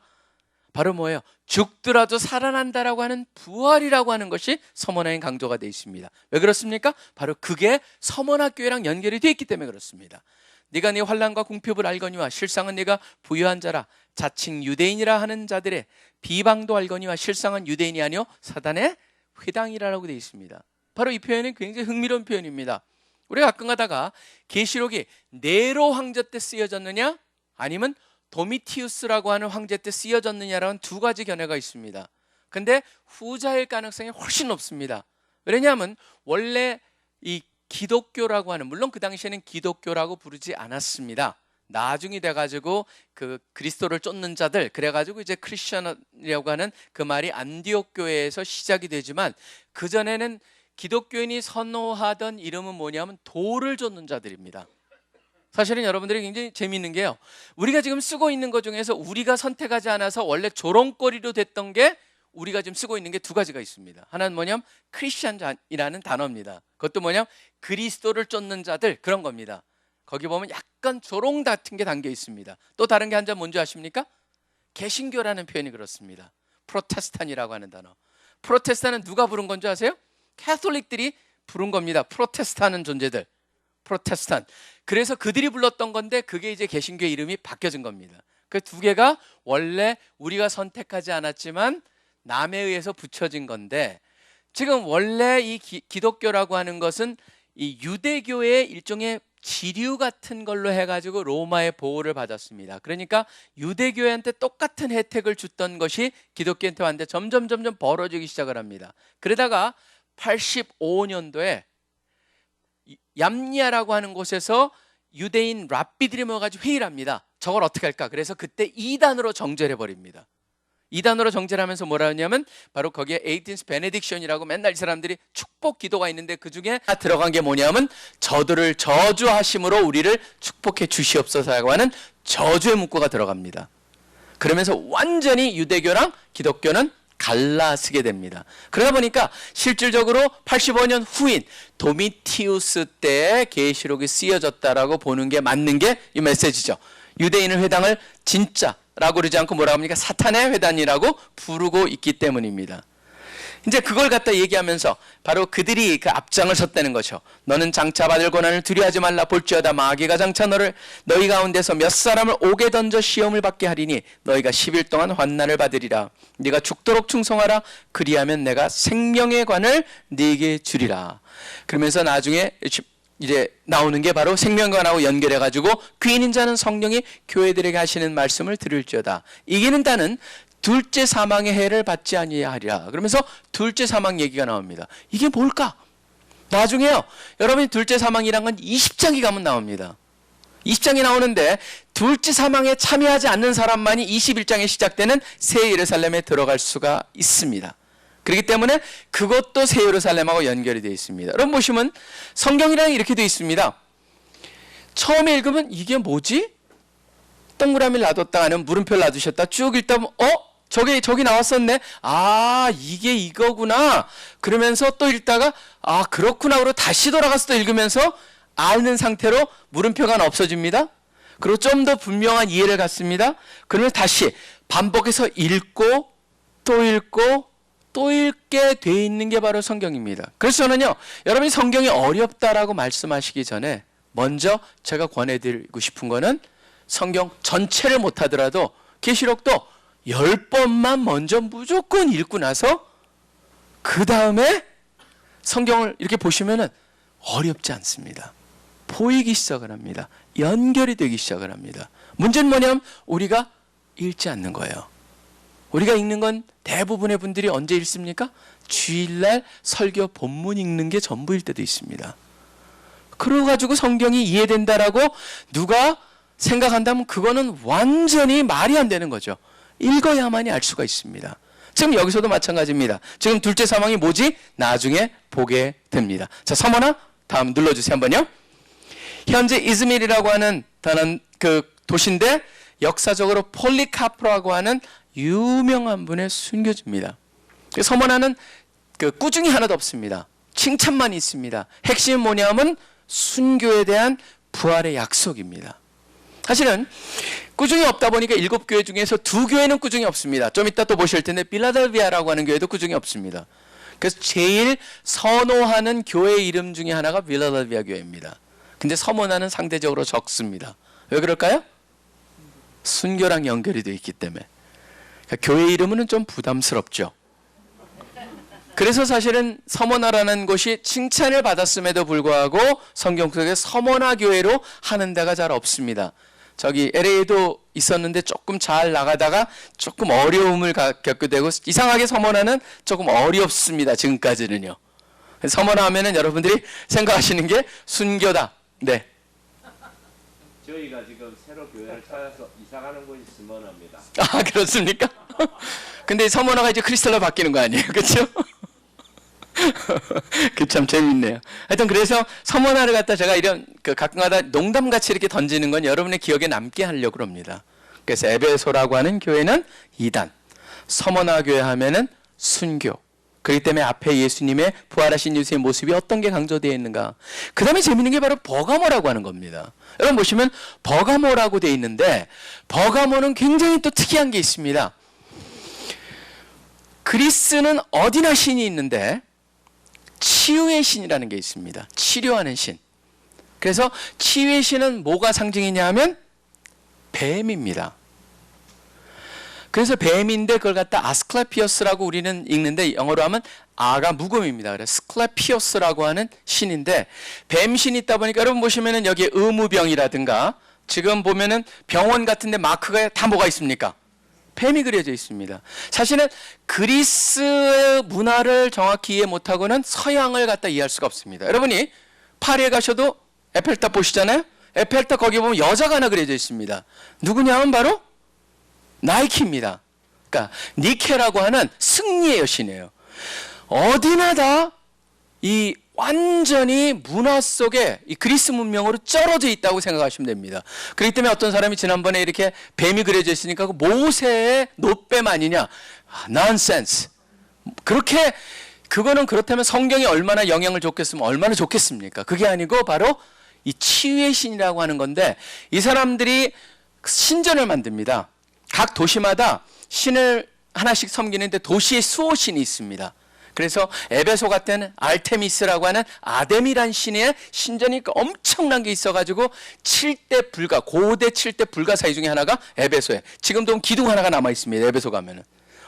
바로 뭐예요? 죽더라도 살아난다라고 하는 부활이라고 하는 것이 서머나에 강조가 되어 있습니다. 왜 그렇습니까? 바로 그게 서머나 교회랑 연결이 되어 있기 때문에 그렇습니다. 네가 네 환난과 궁핍을 알거니와 실상은 네가 부유한 자라. 자칭 유대인이라 하는 자들의 비방도 알거니와 실상은 유대인이 아니요 사단의 회당이라고 되어 있습니다. 바로 이 표현은 굉장히 흥미로운 표현입니다. 우리가 가끔 가다가 계시록이 네로 황제 때 쓰여졌느냐 아니면 도미티우스라고 하는 황제 때 쓰여졌느냐라는 두 가지 견해가 있습니다. 근데 후자일 가능성이 훨씬 높습니다. 왜냐하면 원래 이 기독교라고 하는, 물론 그 당시에는 기독교라고 부르지 않았습니다. 나중에 돼가지고 그 그리스도를 쫓는 자들, 그래가지고 이제 크리스천이라고 하는 그 말이 안디옥 교회에서 시작이 되지만, 그 전에는 기독교인이 선호하던 이름은 뭐냐면 도를 쫓는 자들입니다. 사실은 여러분들이 굉장히 재미있는 게요, 우리가 지금 쓰고 있는 것 중에서 우리가 선택하지 않아서 원래 조롱거리로 됐던 게 우리가 지금 쓰고 있는 게 두 가지가 있습니다. 하나는 뭐냐면 크리스천이라는 단어입니다. 그것도 뭐냐면 그리스도를 쫓는 자들, 그런 겁니다. 거기 보면 약간 조롱 같은 게 담겨 있습니다. 또 다른 게 한 점 뭔지 아십니까? 개신교라는 표현이 그렇습니다. 프로테스탄이라고 하는 단어. 프로테스탄은 누가 부른 건지 아세요? 캐톨릭들이 부른 겁니다. 프로테스탄은 존재들, 프로테스탄. 그래서 그들이 불렀던 건데 그게 이제 개신교의 이름이 바뀌어진 겁니다. 그 두 개가 원래 우리가 선택하지 않았지만 남에 의해서 붙여진 건데, 지금 원래 이 기독교라고 하는 것은 이 유대교의 일종의 지류 같은 걸로 해가지고 로마의 보호를 받았습니다. 그러니까 유대교한테 똑같은 혜택을 줬던 것이 기독교한테 왔는데 점점 벌어지기 시작을 합니다. 그러다가 85년도에 얌니아라고 하는 곳에서 유대인 랍비들이 모여가지고 회의를 합니다. 저걸 어떻게 할까? 그래서 그때 2단으로 정제를 해버립니다. 2단으로 정제를 하면서 뭐라 하냐면 바로 거기에 18th 베네딕션이라고 맨날 이 사람들이 축복 기도가 있는데 그 중에 들어간 게 뭐냐면 저들을 저주하심으로 우리를 축복해 주시옵소서라고 하는 저주의 문구가 들어갑니다. 그러면서 완전히 유대교랑 기독교는 갈라서게 됩니다. 그러다 보니까 실질적으로 85년 후인 도미티우스 때에 계시록이 쓰여졌다라고 보는 게 맞는 게 이 메시지죠. 유대인의 회당을 진짜라고 그러지 않고 뭐라고 합니까? 사탄의 회당이라고 부르고 있기 때문입니다. 이제 그걸 갖다 얘기하면서 바로 그들이 그 앞장을 섰다는 거죠. 너는 장차 받을 고난을 두려워하지 말라. 볼지어다 마귀가 장차 너희 가운데서 몇 사람을 옥에 던져 시험을 받게 하리니 너희가 10일 동안 환난을 받으리라. 네가 죽도록 충성하라. 그리하면 내가 생명의 관을 네게 주리라. 그러면서 나중에 이제 나오는 게 바로 생명관하고 연결해가지고 귀인인 자는 성령이 교회들에게 하시는 말씀을 들을지어다. 이기는 자는 둘째 사망의 해를 받지 아니하리라. 그러면서 둘째 사망 얘기가 나옵니다. 이게 뭘까? 나중에요, 여러분이 둘째 사망이란 건 20장이 가면 나옵니다. 20장이 나오는데 둘째 사망에 참여하지 않는 사람만이 21장에 시작되는 새 예루살렘에 들어갈 수가 있습니다. 그렇기 때문에 그것도 새 예루살렘하고 연결이 되어 있습니다. 여러분 보시면 성경이랑 이렇게 되어 있습니다. 처음에 읽으면 이게 뭐지? 동그라미를 놔뒀다 하는 물음표를 놔두셨다 쭉 읽다 보면 저기 나왔었네. 아, 이게 이거구나. 그러면서 또 읽다가 아, 그렇구나. 그러고 다시 돌아가서 또 읽으면서 아는 상태로 물음표가 없어집니다. 그리고 좀 더 분명한 이해를 갖습니다. 그러면 다시 반복해서 읽고 또 읽고 또 읽게 돼 있는 게 바로 성경입니다. 그래서 저는요, 여러분이 성경이 어렵다라고 말씀하시기 전에 먼저 제가 권해드리고 싶은 거는 성경 전체를 못하더라도 계시록도 10번만 먼저 무조건 읽고 나서 그 다음에 성경을 이렇게 보시면은 어렵지 않습니다. 보이기 시작을 합니다. 연결이 되기 시작을 합니다. 문제는 뭐냐면 우리가 읽지 않는 거예요. 우리가 읽는 건 대부분의 분들이 언제 읽습니까? 주일날 설교 본문 읽는 게 전부일 때도 있습니다. 그래가지고 성경이 이해된다라고 누가 생각한다면 그거는 완전히 말이 안 되는 거죠. 읽어야만이 알 수가 있습니다. 지금 여기서도 마찬가지입니다. 지금 둘째 상황이 뭐지? 나중에 보게 됩니다. 자, 서머나 다음 눌러주세요 한번요. 현재 이즈밀이라고 하는 다른 그 도시인데 역사적으로 폴리카프라고 하는 유명한 분의 순교주입니다. 서머나는 그 꾸중이 하나도 없습니다. 칭찬만 있습니다. 핵심은 뭐냐면 순교에 대한 부활의 약속입니다. 사실은 꾸중이 없다 보니까 7교회 중에서 2교회는 꾸중이 없습니다. 좀 이따 또 보실 텐데 필라델피아라고 하는 교회도 꾸중이 없습니다. 그래서 제일 선호하는 교회 이름 중에 하나가 필라델피아 교회입니다. 근데 서머나는 상대적으로 적습니다. 왜 그럴까요? 순교랑 연결이 되어 있기 때문에. 그러니까 교회 이름은 좀 부담스럽죠. 그래서 사실은 서머나라는 곳이 칭찬을 받았음에도 불구하고 성경 속에 서머나 교회로 하는 데가 잘 없습니다. 저기 LA에도 있었는데 조금 잘 나가다가 조금 어려움을 겪게 되고 이상하게 서머나는 조금 어렵습니다. 지금까지는요. 서머나 하면은 여러분들이 생각하시는 게 순교다. 네. 저희가 지금 새로 교회를 찾아서 이사가는 곳이 서머나입니다. 아, 그렇습니까? 근데 서머나가 이제 크리스탈로 바뀌는 거 아니에요? 그렇죠? 그 참 재밌네요. 하여튼 그래서 서머나를 갖다 제가 이런 그 가끔가다 농담같이 이렇게 던지는 건 여러분의 기억에 남게 하려고 합니다. 그래서 에베소라고 하는 교회는 이단, 서머나 교회 하면은 순교. 그렇기 때문에 앞에 예수님의 부활하신 예수의 모습이 어떤 게 강조되어 있는가. 그 다음에 재밌는 게 바로 버가모라고 하는 겁니다. 여러분 보시면 버가모라고 되어 있는데 버가모는 굉장히 또 특이한 게 있습니다. 그리스는 어디나 신이 있는데 치유의 신이라는 게 있습니다. 치료하는 신. 그래서 치유의 신은 뭐가 상징이냐 하면 뱀입니다. 그래서 뱀인데 그걸 갖다 아스클레피어스라고 우리는 읽는데 영어로 하면 아가 묵음입니다. 그래서 스클레피어스라고 하는 신인데 뱀신이 있다 보니까 여러분 보시면은 여기 의무병이라든가 지금 보면은 병원 같은데 마크가 다 뭐가 있습니까? 뱀이 그려져 있습니다. 사실은 그리스 문화를 정확히 이해 못하고는 서양을 갖다 이해할 수가 없습니다. 여러분이 파리에 가셔도 에펠탑 보시잖아요. 에펠탑 거기 보면 여자가 하나 그려져 있습니다. 누구냐 하면 바로 나이키입니다. 그러니까 니케라고 하는 승리의 여신이에요. 어디나 다 이 완전히 문화 속에 이 그리스 문명으로 쩔어져 있다고 생각하시면 됩니다. 그렇기 때문에 어떤 사람이 지난번에 이렇게 뱀이 그려져 있으니까 그 모세의 노뱀 아니냐. nonsense. 그렇게 그거는 그렇다면 성경이 얼마나 영향을 줬겠으면 얼마나 좋겠습니까? 그게 아니고 바로 이 치유의 신이라고 하는 건데 이 사람들이 신전을 만듭니다. 각 도시마다 신을 하나씩 섬기는데 도시의 수호신이 있습니다. 그래서 에베소 같은 알테미스라고 하는 아데미란 신의 신전이 엄청난 게 있어가지고 7대 불가, 고대 7대 불가사의 중에 하나가 에베소에 지금도 기둥 하나가 남아있습니다. 에베소 가면은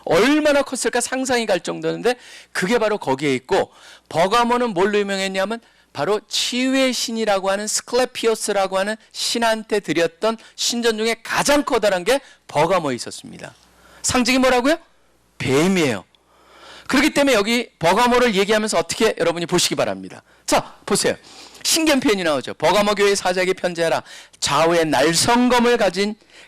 얼마나 컸을까 상상이 갈 정도인데 그게 바로 거기에 있고 버가모는 뭘로 유명했냐면 바로 치유의 신이라고 하는 스클레피오스라고 하는 신한테 드렸던 신전 중에 가장 커다란 게 버가모에 있었습니다. 상징이 뭐라고요? 뱀이에요. 그렇기 때문에 여기 버가모를 얘기하면서 어떻게 여러분이 보시기 바랍니다. 자, 보세요. 신기한 표현이 나오죠. 버가모 교회 사자에게 편지하라. 좌우에 날성검을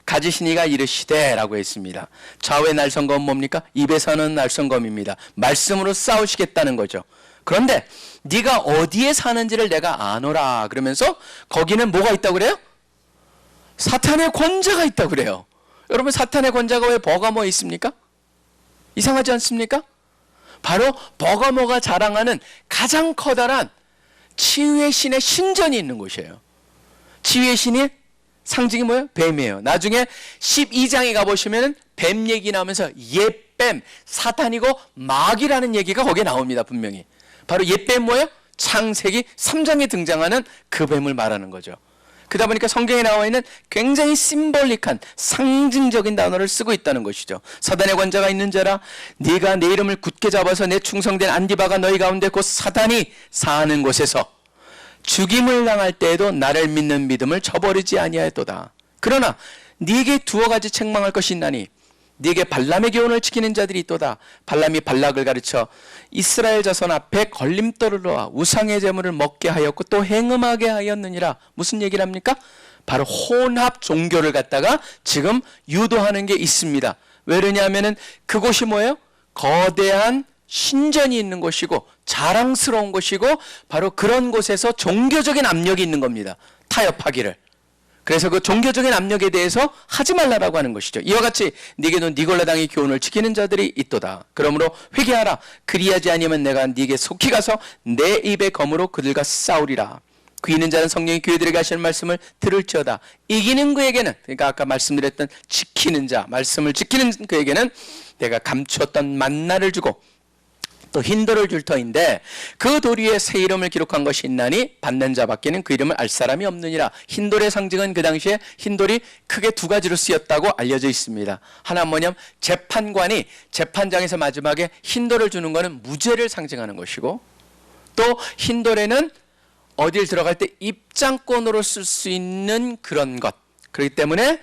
가지시니가 이르시되 라고 했습니다. 좌우의 날성검은 뭡니까? 입에서는 날성검입니다. 말씀으로 싸우시겠다는 거죠. 그런데 네가 어디에 사는지를 내가 아노라 그러면서 거기는 뭐가 있다고 그래요? 사탄의 권자가 있다고 그래요. 여러분 사탄의 권자가 왜 버가모에 있습니까? 이상하지 않습니까? 바로 버가모가 자랑하는 가장 커다란 치유의 신의 신전이 있는 곳이에요. 치유의 신이 상징이 뭐예요? 뱀이에요. 나중에 12장에 가보시면 뱀 얘기 나오면서 옛뱀, 사탄이고 마귀라는 얘기가 거기에 나옵니다. 분명히. 바로 옛뱀 뭐예요? 창세기 3장에 등장하는 그 뱀을 말하는 거죠. 그러다 보니까 성경에 나와 있는 굉장히 심볼릭한 상징적인 단어를 쓰고 있다는 것이죠. 사단의 권자가 있는 자라 네가 내 이름을 굳게 잡아서 내 충성된 안디바가 너희 가운데 곧 사단이 사는 곳에서 죽임을 당할 때에도 나를 믿는 믿음을 저버리지 아니하였도다. 그러나 네게 두어 가지 책망할 것이 있나니 네게 발람의 교훈을 지키는 자들이 있도다. 발람이 발락을 가르쳐 이스라엘 자손 앞에 걸림돌을 놓아 우상의 제물을 먹게 하였고 또 행음하게 하였느니라. 무슨 얘기를 합니까? 바로 혼합 종교를 갖다가 지금 유도하는 게 있습니다. 왜 그러냐면은 그곳이 뭐예요? 거대한 신전이 있는 곳이고 자랑스러운 곳이고 바로 그런 곳에서 종교적인 압력이 있는 겁니다. 타협하기를. 그래서 그 종교적인 압력에 대해서 하지 말라라고 하는 것이죠. 이와 같이 네게는 니골라당의 교훈을 지키는 자들이 있도다. 그러므로 회개하라. 그리하지 아니하면 내가 네게 속히 가서 내 입의 검으로 그들과 싸우리라. 귀 있는 자는 성령이 교회들에게 하시는 말씀을 들을지어다. 이기는 그에게는, 그러니까 아까 말씀드렸던 지키는 자, 말씀을 지키는 그에게는 내가 감추었던 만나를 주고 또 흰돌을 줄 터인데 그 돌 위에 새 이름을 기록한 것이 있나니 받는 자밖에는 그 이름을 알 사람이 없느니라. 흰돌의 상징은 그 당시에 흰돌이 크게 두 가지로 쓰였다고 알려져 있습니다. 하나는 뭐냐면 재판관이 재판장에서 마지막에 흰돌을 주는 것은 무죄를 상징하는 것이고 또 흰돌에는 어딜 들어갈 때 입장권으로 쓸 수 있는 그런 것. 그렇기 때문에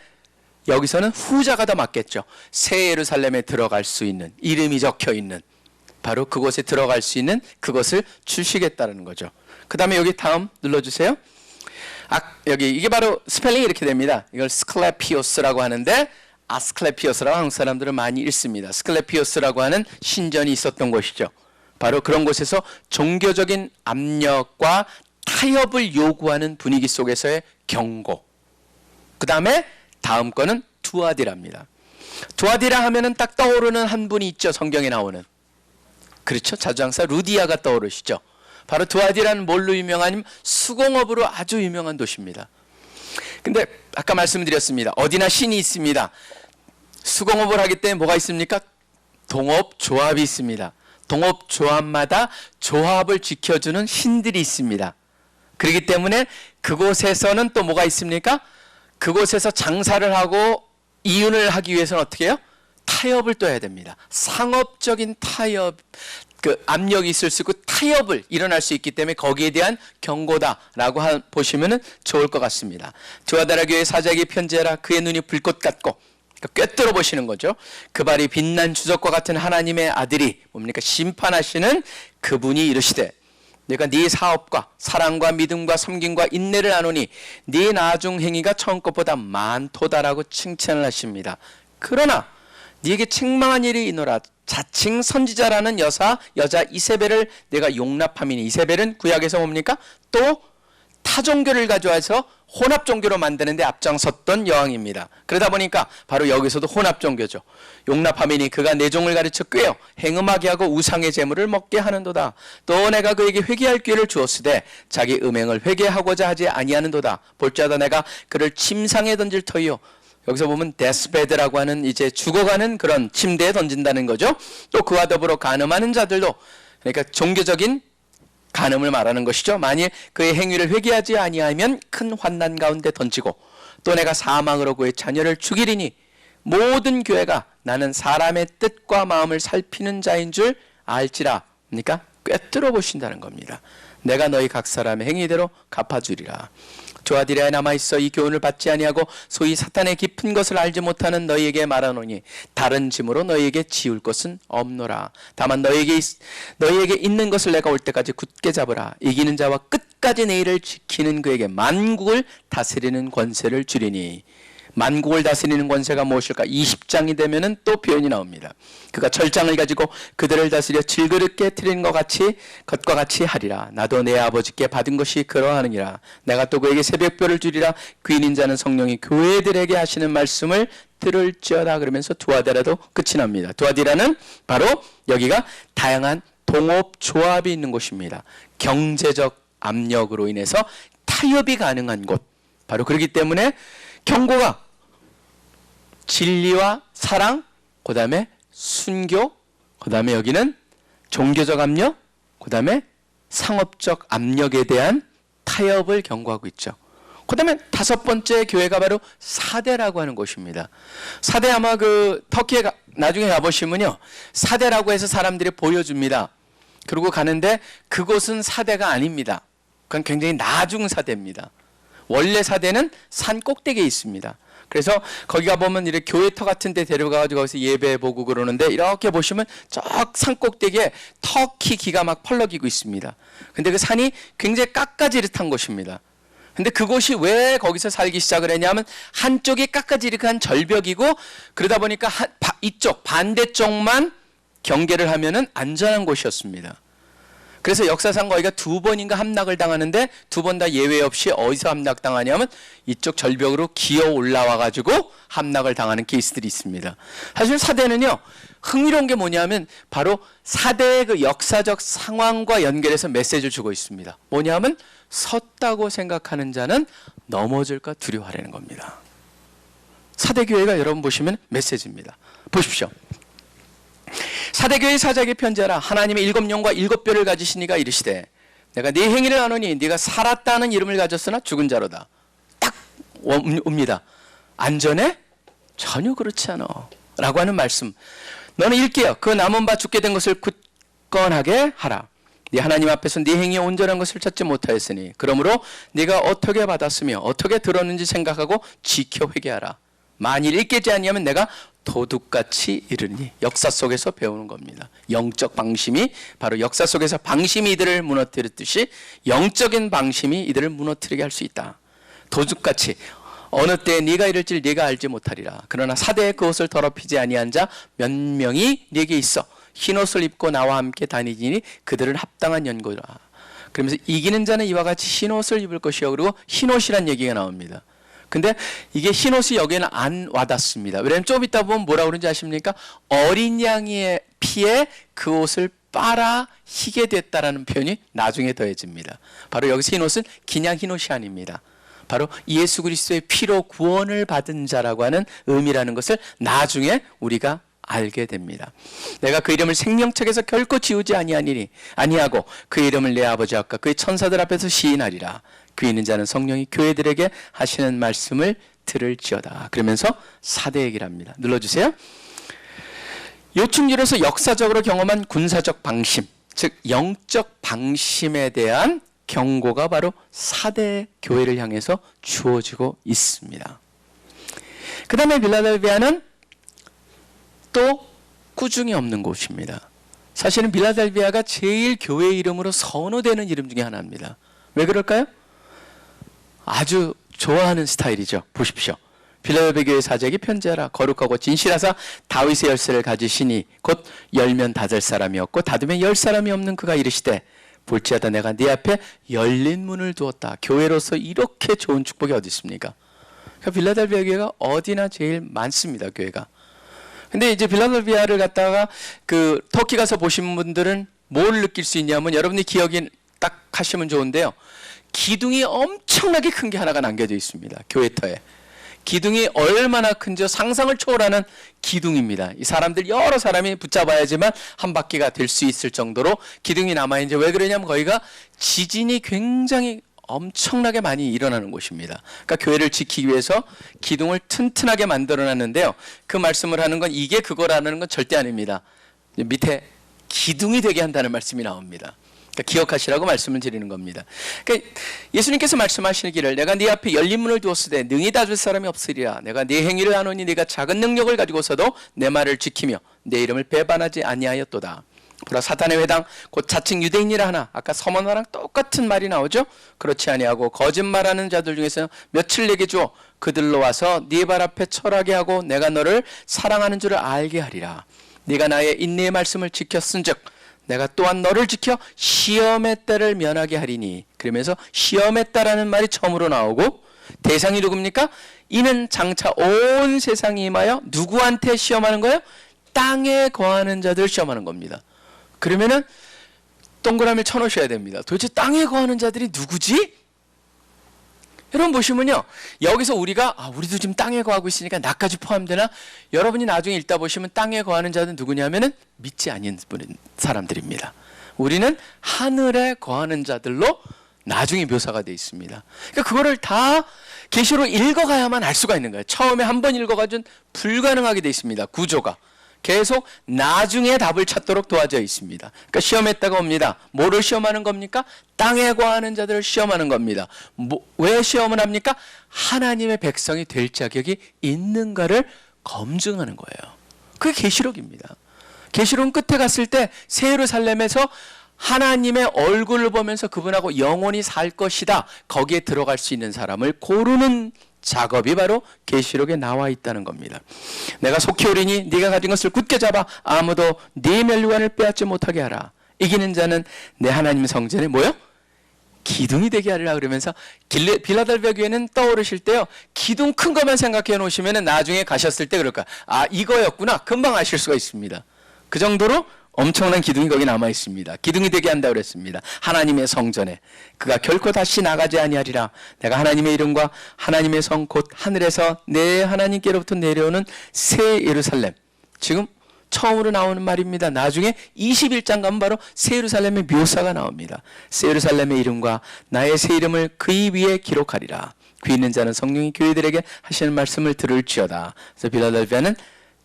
여기서는 후자가 더 맞겠죠. 새 예루살렘에 들어갈 수 있는 이름이 적혀 있는 바로 그곳에 들어갈 수 있는 그것을 주시겠다는 거죠. 그 다음에 여기 다음 눌러주세요. 여기 이게 바로 스펠링이 이렇게 됩니다. 이걸 스클레피오스라고 하는데 아스클레피오스라고 한국 사람들은 많이 읽습니다. 스클레피오스라고 하는 신전이 있었던 곳이죠. 바로 그런 곳에서 종교적인 압력과 타협을 요구하는 분위기 속에서의 경고. 그 다음에 다음 거는 두아디라입니다. 두아디라 하면은 딱 떠오르는 한 분이 있죠. 성경에 나오는. 그렇죠. 자주장사 루디아가 떠오르시죠. 바로 두아디라는 뭘로 유명하냐면 수공업으로 아주 유명한 도시입니다. 근데 아까 말씀드렸습니다. 어디나 신이 있습니다. 수공업을 하기 때문에 뭐가 있습니까? 동업조합이 있습니다. 동업조합마다 조합을 지켜주는 신들이 있습니다. 그렇기 때문에 그곳에서는 또 뭐가 있습니까? 그곳에서 장사를 하고 이윤을 하기 위해서는 어떻게 해요? 타협을 또 해야 됩니다. 상업적인 타협, 그 압력이 있을 수 있고 타협을 일어날 수 있기 때문에 거기에 대한 경고다라고 보시면 좋을 것 같습니다. 두아다라 교회 사자에게 편지하라. 그의 눈이 불꽃 같고 꿰뚫어 보시는 거죠. 그 발이 빛난 주적과 같은 하나님의 아들이 뭡니까? 심판하시는 그분이 이르시되 내가 네 사업과 사랑과 믿음과 섬김과 인내를 아노니 네 나중 행위가 처음 것보다 많도다라고 칭찬을 하십니다. 그러나 네게 책망한 일이 있노라. 자칭 선지자라는 여자 이세벨을 내가 용납함이니. 이세벨은 구약에서 뭡니까? 또 타종교를 가져와서 혼합종교로 만드는데 앞장섰던 여왕입니다. 그러다 보니까 바로 여기서도 혼합종교죠. 용납함이니 그가 내 종을 가르쳐 꾀어 행음하게 하고 우상의 제물을 먹게 하는도다. 또 내가 그에게 회개할 기회를 주었으되 자기 음행을 회개하고자 하지 아니하는도다. 볼지어다 내가 그를 침상에 던질 터이요. 여기서 보면 데스베드라고 하는 이제 죽어가는 그런 침대에 던진다는 거죠. 또 그와 더불어 간음하는 자들도, 그러니까 종교적인 간음을 말하는 것이죠. 만일 그의 행위를 회개하지 아니하면 큰 환난 가운데 던지고 또 내가 사망으로 그의 자녀를 죽이리니 모든 교회가 나는 사람의 뜻과 마음을 살피는 자인 줄 알지라. 그러니까 꿰뚫어 보신다는 겁니다. 내가 너희 각 사람의 행위대로 갚아주리라. 두아디라에 남아있어 이 교훈을 받지 아니하고 소위 사탄의 깊은 것을 알지 못하는 너희에게 말하노니 다른 짐으로 너희에게 지울 것은 없노라. 다만 너희에게 있는 것을 내가 올 때까지 굳게 잡으라. 이기는 자와 끝까지 내 일을 지키는 그에게 만국을 다스리는 권세를 주리니. 만국을 다스리는 권세가 무엇일까? 20장이 되면은 또 표현이 나옵니다. 그가 철장을 가지고 그들을 다스려 질그릇 깨트리는 것과 같이 하리라. 나도 내 아버지께 받은 것이 그러하느니라. 내가 또 그에게 새벽별을 주리라. 귀인인 자는 성령이 교회들에게 하시는 말씀을 들을지어다. 그러면서 두아디라도 끝이 납니다. 두아디라는 바로 여기가 다양한 동업조합이 있는 곳입니다. 경제적 압력으로 인해서 타협이 가능한 곳. 바로 그렇기 때문에 경고가 진리와 사랑, 그 다음에 순교, 그 다음에 여기는 종교적 압력, 그 다음에 상업적 압력에 대한 타협을 경고하고 있죠. 그 다음에 다섯 번째 교회가 바로 사대라고 하는 곳입니다. 사대 아마 그 터키에 나중에 가보시면요. 사대라고 해서 사람들이 보여줍니다. 그리고 가는데 그곳은 사대가 아닙니다. 그건 굉장히 나중 사대입니다. 원래 사대는 산 꼭대기에 있습니다. 그래서 거기 가보면 이렇게 교회터 같은 데 데려가가지고 거기서 예배해보고 그러는데 이렇게 보시면 저 산 꼭대기에 터키 기가 막 펄럭이고 있습니다. 근데 그 산이 굉장히 깎아지릇한 곳입니다. 근데 그곳이 왜 거기서 살기 시작을 했냐면 한쪽이 깎아지르한 절벽이고 그러다 보니까 이쪽 반대쪽만 경계를 하면은 안전한 곳이었습니다. 그래서 역사상 거기가 2번인가 함락을 당하는데 2번 다 예외 없이 어디서 함락당하냐면 이쪽 절벽으로 기어 올라와 가지고 함락을 당하는 케이스들이 있습니다. 사실 사대는요 흥미로운 게 뭐냐면 바로 사대의 그 역사적 상황과 연결해서 메시지를 주고 있습니다. 뭐냐면 섰다고 생각하는 자는 넘어질까 두려워하라는 겁니다. 사대교회가 여러분 보시면 메시지입니다. 보십시오. 사대교회 사자에게 편지하라. 하나님의 7영과 7뼈를 가지신 이가 이르시되 내가 네 행위를 아노니 네가 살았다는 이름을 가졌으나 죽은 자로다. 딱 옵니다. 안전해? 전혀 그렇지 않아 라고 하는 말씀. 너는 일깨어 그 남은 바 죽게 된 것을 굳건하게 하라. 네 하나님 앞에서 네 행위에 온전한 것을 찾지 못하였으니 그러므로 네가 어떻게 받았으며 어떻게 들었는지 생각하고 지켜 회개하라. 만일 일깨지 아니하면 내가 도둑같이 이르니. 역사 속에서 배우는 겁니다. 영적 방심이 바로 역사 속에서 방심이 이들을 무너뜨렸듯이 영적인 방심이 이들을 무너뜨리게 할 수 있다. 도둑같이 어느 때에 네가 이럴지 네가 알지 못하리라. 그러나 사대에 그 옷을 더럽히지 아니한 자 몇 명이 네게 있어 흰옷을 입고 나와 함께 다니니 그들은 합당한 연고라. 그러면서 이기는 자는 이와 같이 흰옷을 입을 것이요. 그리고 흰옷이란 얘기가 나옵니다. 근데 이게 흰옷이 여기에는 안 와닿습니다. 왜냐하면 좀 이따 보면 뭐라고 그러는지 아십니까? 어린 양의 피에 그 옷을 빨아 희게 됐다라는 표현이 나중에 더해집니다. 바로 여기서 흰옷은 그냥 흰옷이 아닙니다. 바로 예수 그리스도의 피로 구원을 받은 자라고 하는 의미라는 것을 나중에 우리가 알게 됩니다. 내가 그 이름을 생명책에서 결코 지우지 아니하고 그 이름을 내 아버지 앞과 그의 천사들 앞에서 시인하리라. 귀 있는 자는 성령이 교회들에게 하시는 말씀을 들을지어다. 그러면서 사대 얘기를 합니다. 눌러주세요. 요충지로서 역사적으로 경험한 군사적 방심, 즉 영적 방심에 대한 경고가 바로 사대 교회를 향해서 주어지고 있습니다. 그 다음에 빌라델비아는 또 꾸중이 없는 곳입니다. 사실은 빌라델비아가 제일 교회 이름으로 선호되는 이름 중에 하나입니다. 왜 그럴까요? 아주 좋아하는 스타일이죠. 보십시오. 빌라델비아 교회 사자에게 편지하라. 거룩하고 진실하사 다윗의 열쇠를 가지시니 곧 열면 닫을 사람이 없고 닫으면 열 사람이 없는 그가 이르시되 볼지어다 내가 네 앞에 열린 문을 두었다. 교회로서 이렇게 좋은 축복이 어디 있습니까? 그러니까 빌라델비아 교회가 어디나 제일 많습니다. 교회가. 근데 이제 빌라델비아를 갖다가 그 터키 가서 보신 분들은 뭘 느낄 수 있냐면 여러분이 기억이 딱 하시면 좋은데요. 기둥이 엄청나게 큰 게 하나가 남겨져 있습니다. 교회터에. 기둥이 얼마나 큰지 상상을 초월하는 기둥입니다. 이 사람들 여러 사람이 붙잡아야지만 한 바퀴가 될 수 있을 정도로 기둥이 남아있는지. 왜 그러냐면 거기가 지진이 굉장히 엄청나게 많이 일어나는 곳입니다. 그러니까 교회를 지키기 위해서 기둥을 튼튼하게 만들어놨는데요. 그 말씀을 하는 건 이게 그거라는 건 절대 아닙니다. 밑에 기둥이 되게 한다는 말씀이 나옵니다. 그러니까 기억하시라고 말씀을 드리는 겁니다. 그러니까 예수님께서 말씀하시기를 내가 네 앞에 열린 문을 두었으되 능히 닫을 사람이 없으리라. 내가 네 행위를 아노니 네가 작은 능력을 가지고서도 내 말을 지키며 내 이름을 배반하지 아니하였도다. 보라 사탄의 회당 곧 자칭 유대인이라 하나. 아까 서머나랑 똑같은 말이 나오죠. 그렇지 아니하고 거짓말하는 자들 중에서 며칠 내게 주어 그들로 와서 네 발 앞에 철하게 하고 내가 너를 사랑하는 줄을 알게 하리라. 네가 나의 인내의 말씀을 지켰은즉 내가 또한 너를 지켜 시험의 때를 면하게 하리니. 그러면서 시험의 때라는 말이 처음으로 나오고 대상이 누굽니까? 이는 장차 온 세상이 임하여 누구한테 시험하는 거예요? 땅에 거하는 자들 시험하는 겁니다. 그러면은 동그라미를 쳐놓으셔야 됩니다. 도대체 땅에 거하는 자들이 누구지? 여러분 보시면요. 여기서 우리가 우리도 지금 땅에 거하고 있으니까 나까지 포함되나? 여러분이 나중에 읽다 보시면 땅에 거하는 자는 누구냐면은 믿지 아닌 사람들입니다. 우리는 하늘에 거하는 자들로 나중에 묘사가 되어 있습니다. 그러니까 그거를 다 계시로 읽어가야만 알 수가 있는 거예요. 처음에 한 번 읽어가지고는 불가능하게 되어 있습니다. 구조가. 계속 나중에 답을 찾도록 도와져 있습니다. 그러니까 시험했다가 옵니다. 뭐를 시험하는 겁니까? 땅에 거하는 자들을 시험하는 겁니다. 왜 시험을 합니까? 하나님의 백성이 될 자격이 있는가를 검증하는 거예요. 그게 계시록입니다. 계시록 끝에 갔을 때 새 예루살렘에서 하나님의 얼굴을 보면서 그분하고 영원히 살 것이다. 거기에 들어갈 수 있는 사람을 고르는 작업이 바로 계시록에 나와 있다는 겁니다. 내가 속히 오리니 네가 가진 것을 굳게 잡아 아무도 네 멸류관을 빼앗지 못하게 하라. 이기는 자는 내 하나님 성전에 뭐요? 기둥이 되게 하리라. 그러면서 빌라델비아 교회는 떠오르실 때요, 기둥 큰 것만 생각해 놓으시면 나중에 가셨을 때 그럴 거야. 아, 이거였구나. 금방 아실 수가 있습니다. 그 정도로 엄청난 기둥이 거기 남아 있습니다. 기둥이 되게 한다고 그랬습니다. 하나님의 성전에 그가 결코 다시 나가지 아니하리라. 내가 하나님의 이름과 하나님의 성 곧 하늘에서 내 하나님께로부터 내려오는 새 예루살렘, 지금 처음으로 나오는 말입니다. 나중에 21장 가면 바로 새 예루살렘의 묘사가 나옵니다. 새 예루살렘의 이름과 나의 새 이름을 그의 위에 기록하리라. 귀 있는 자는 성령이 교회들에게 하시는 말씀을 들을지어다. 그래서 빌라델비아는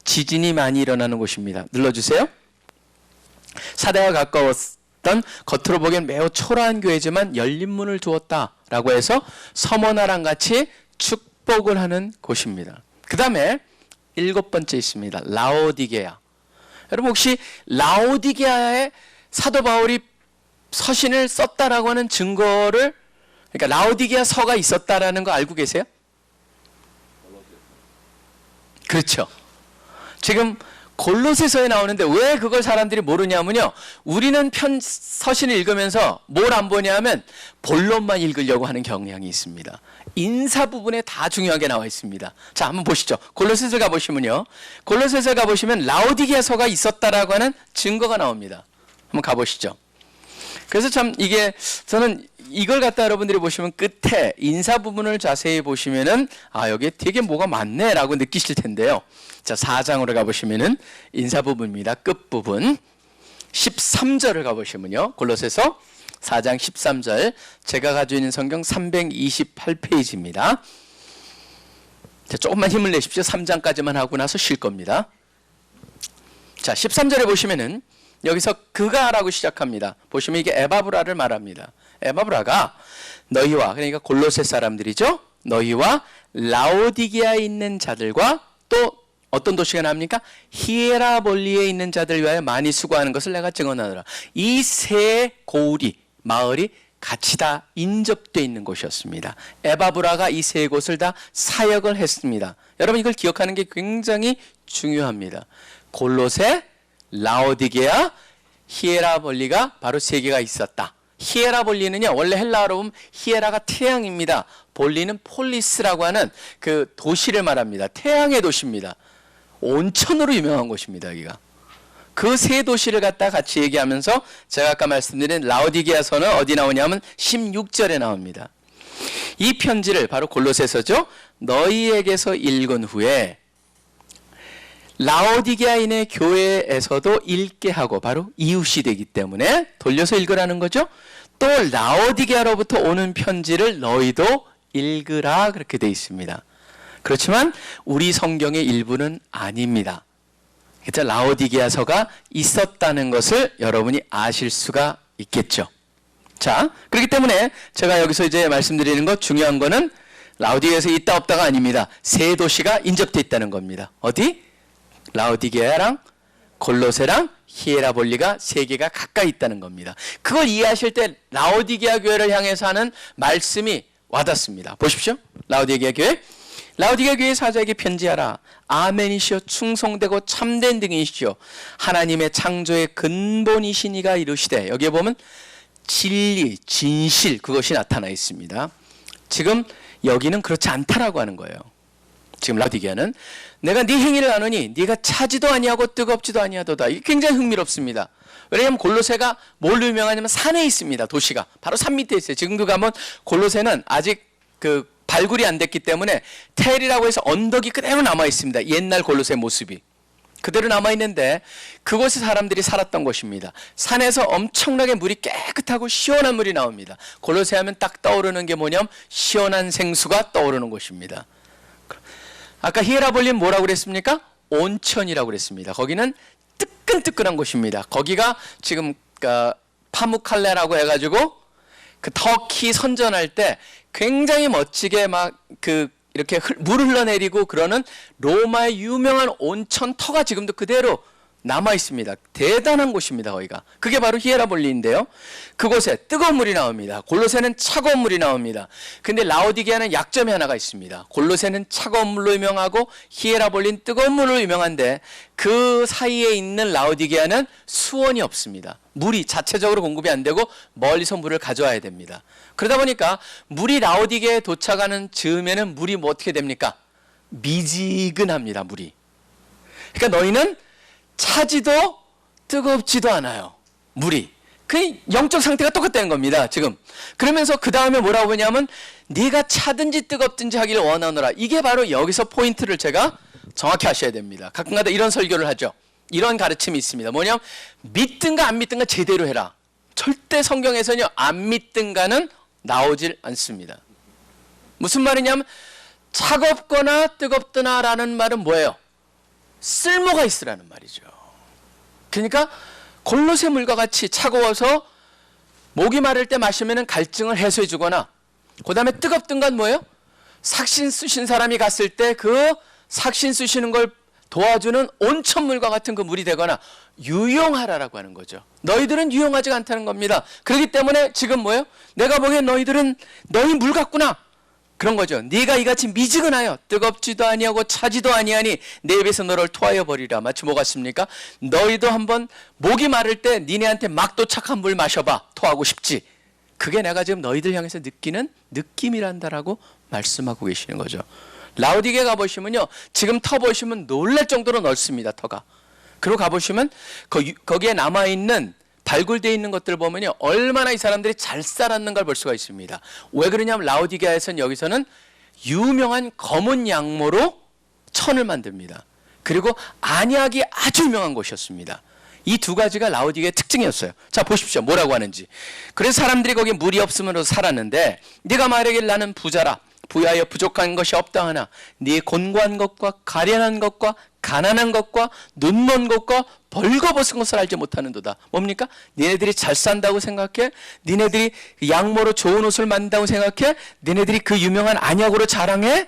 지진이 많이 일어나는 곳입니다. 눌러주세요. 사대가 가까웠던 겉으로 보기엔 매우 초라한 교회지만 열린 문을 두었다라고 해서 서머나랑 같이 축복을 하는 곳입니다. 그 다음에 7번째 있습니다. 라오디게아. 여러분 혹시 라오디게아에 사도 바울이 서신을 썼다라고 하는 증거를, 그러니까 라오디게아 서가 있었다라는 거 알고 계세요? 그렇죠. 지금 골로새서에 나오는데 왜 그걸 사람들이 모르냐면요, 우리는 서신을 읽으면서 뭘 안 보냐면 본론만 읽으려고 하는 경향이 있습니다. 인사 부분에 다 중요하게 나와 있습니다. 자, 한번 보시죠. 골로새서 가보시면요, 골로새서 가보시면 라오디게아서가 있었다라고 하는 증거가 나옵니다. 한번 가보시죠. 그래서 참 이게, 저는 이걸 갖다 여러분들이 보시면 끝에 인사 부분을 자세히 보시면은 아, 여기에 되게 뭐가 많네 라고 느끼실 텐데요. 자, 4장으로 가보시면은 인사 부분입니다. 끝부분 13절을 가보시면요, 골로새서 4장 13절, 제가 가지고 있는 성경 328페이지입니다. 자, 조금만 힘을 내십시오. 3장까지만 하고 나서 쉴 겁니다. 자, 13절에 보시면은 여기서 그가라고 시작합니다. 보시면 이게 에바브라를 말합니다. 에바브라가 너희와, 그러니까 골로새 사람들이죠, 너희와 라오디게아에 있는 자들과 또 어떤 도시가 나옵니까? 히에라볼리에 있는 자들 위하여 많이 수고하는 것을 내가 증언하노라. 이 세 고을이, 마을이 같이 다 인접되어 있는 곳이었습니다. 에바브라가 이 세 곳을 다 사역을 했습니다. 여러분 이걸 기억하는 게 굉장히 중요합니다. 골로새, 라오디게아, 히에라볼리가 바로 세 개가 있었다. 히에라볼리는요, 원래 헬라어로 보면 히에라가 태양입니다. 볼리는 폴리스라고 하는 그 도시를 말합니다. 태양의 도시입니다. 온천으로 유명한 곳입니다. 여기가. 그 세 도시를 갖다 같이 얘기하면서 제가 아까 말씀드린 라오디게아서는 어디 나오냐면 16절에 나옵니다. 이 편지를 바로 골로새서죠, 너희에게서 읽은 후에 라오디게아인의 교회에서도 읽게 하고, 바로 이웃이 되기 때문에 돌려서 읽으라는 거죠. 또 라오디게아로부터 오는 편지를 너희도 읽으라, 그렇게 되어 있습니다. 그렇지만 우리 성경의 일부는 아닙니다. 그래서 라오디게아서가 있었다는 것을 여러분이 아실 수가 있겠죠. 자, 그렇기 때문에 제가 여기서 이제 말씀드리는 것, 중요한 거는 라오디게아에서 있다 없다가 아닙니다. 세 도시가 인접되어 있다는 겁니다. 어디? 라오디게아랑 골로새랑 히에라볼리가 세 개가 가까이 있다는 겁니다. 그걸 이해하실 때 라오디게아 교회를 향해서 하는 말씀이 와닿습니다. 보십시오. 라오디게아 교회. 라오디게아 교회 사자에게 편지하라. 아멘이시여 충성되고 참된 등이시여 하나님의 창조의 근본이시니가 이르시되, 여기에 보면 진리, 진실, 그것이 나타나 있습니다. 지금 여기는 그렇지 않다라고 하는 거예요. 지금 라오디게아는 내가 네 행위를 아노니 네가 차지도 아니하고 뜨겁지도 아니하도다. 이게 굉장히 흥미롭습니다. 왜냐하면 골로새가 뭘로 유명하냐면 산에 있습니다. 도시가 바로 산 밑에 있어요. 지금도 가면 골로새는 아직 그 발굴이 안 됐기 때문에 텔이라고 해서 언덕이 그대로 남아 있습니다. 옛날 골로새 모습이 그대로 남아 있는데 그곳에 사람들이 살았던 곳입니다. 산에서 엄청나게 물이 깨끗하고 시원한 물이 나옵니다. 골로새 하면 딱 떠오르는 게 뭐냐면 시원한 생수가 떠오르는 곳입니다. 아까 히에라볼리는 뭐라고 그랬습니까? 온천이라고 그랬습니다. 거기는 뜨끈뜨끈한 곳입니다. 거기가 지금 파무칼레라고 해가지고 그 터키 선전할 때 굉장히 멋지게 막 이렇게 물 흘러내리고 그러는 로마의 유명한 온천터가 지금도 그대로 남아 있습니다. 대단한 곳입니다. 거기가. 그게 바로 히에라볼리인데요. 그곳에 뜨거운 물이 나옵니다. 골로새는 차가운 물이 나옵니다. 근데 라오디게아는 약점이 하나가 있습니다. 골로새는 차가운 물로 유명하고 히에라볼리는 뜨거운 물로 유명한데 그 사이에 있는 라오디게아는 수원이 없습니다. 물이 자체적으로 공급이 안 되고 멀리서 물을 가져와야 됩니다. 그러다 보니까 물이 라오디게아에 도착하는 즈음에는 물이 뭐 어떻게 됩니까? 미지근합니다. 물이. 그러니까 너희는 차지도 뜨겁지도 않아요. 물이. 그 영적 상태가 똑같다는 겁니다. 지금. 그러면서 그 다음에 뭐라고 하냐면 네가 차든지 뜨겁든지 하기를 원하노라. 이게 바로 여기서 포인트를 제가 정확히 하셔야 됩니다. 가끔가다 이런 설교를 하죠. 이런 가르침이 있습니다. 뭐냐면 믿든가 안 믿든가 제대로 해라. 절대 성경에서는요. 안 믿든가는 나오질 않습니다. 무슨 말이냐면 차갑거나 뜨겁거나 라는 말은 뭐예요? 쓸모가 있으라는 말이죠. 그러니까 골로새 물과 같이 차가워서 목이 마를 때 마시면 갈증을 해소해 주거나 그 다음에 뜨겁던 건 뭐예요? 삭신 쑤신 사람이 갔을 때 그 삭신 쑤시는 걸 도와주는 온천물과 같은 그 물이 되거나 유용하라라고 하는 거죠. 너희들은 유용하지 않다는 겁니다. 그렇기 때문에 지금 뭐예요? 내가 보기엔 너희 물 같구나. 그런 거죠. 네가 이같이 미지근하여 뜨겁지도 아니하고 차지도 아니하니 내 입에서 너를 토하여 버리라. 마치 뭐 같습니까? 너희도 한번 목이 마를 때 니네한테 막 도착한 물 마셔봐. 토하고 싶지. 그게 내가 지금 너희들 향해서 느끼는 느낌이란다라고 말씀하고 계시는 거죠. 라오디게 가보시면요. 지금 터 보시면 놀랄 정도로 넓습니다. 터가. 그리고 가보시면 거기에 남아있는 발굴되어 있는 것들을 보면요. 얼마나 이 사람들이 잘 살았는 걸 볼 수가 있습니다. 왜 그러냐면 라오디게아에서는 여기서는 유명한 검은 양모로 천을 만듭니다. 그리고 안약이 아주 유명한 곳이었습니다. 이 두 가지가 라오디게아의 특징이었어요. 자 보십시오. 뭐라고 하는지. 그래서 사람들이 거기 물이 없으므로 살았는데 네가 말하길 나는 부자라. 부여하여 부족한 것이 없다 하나 네 곤고한 것과 가련한 것과 가난한 것과 눈먼 것과 벌거벗은 것을 알지 못하는도다. 뭡니까? 니네들이 잘 산다고 생각해? 니네들이 양모로 좋은 옷을 만든다고 생각해? 니네들이 그 유명한 안약으로 자랑해?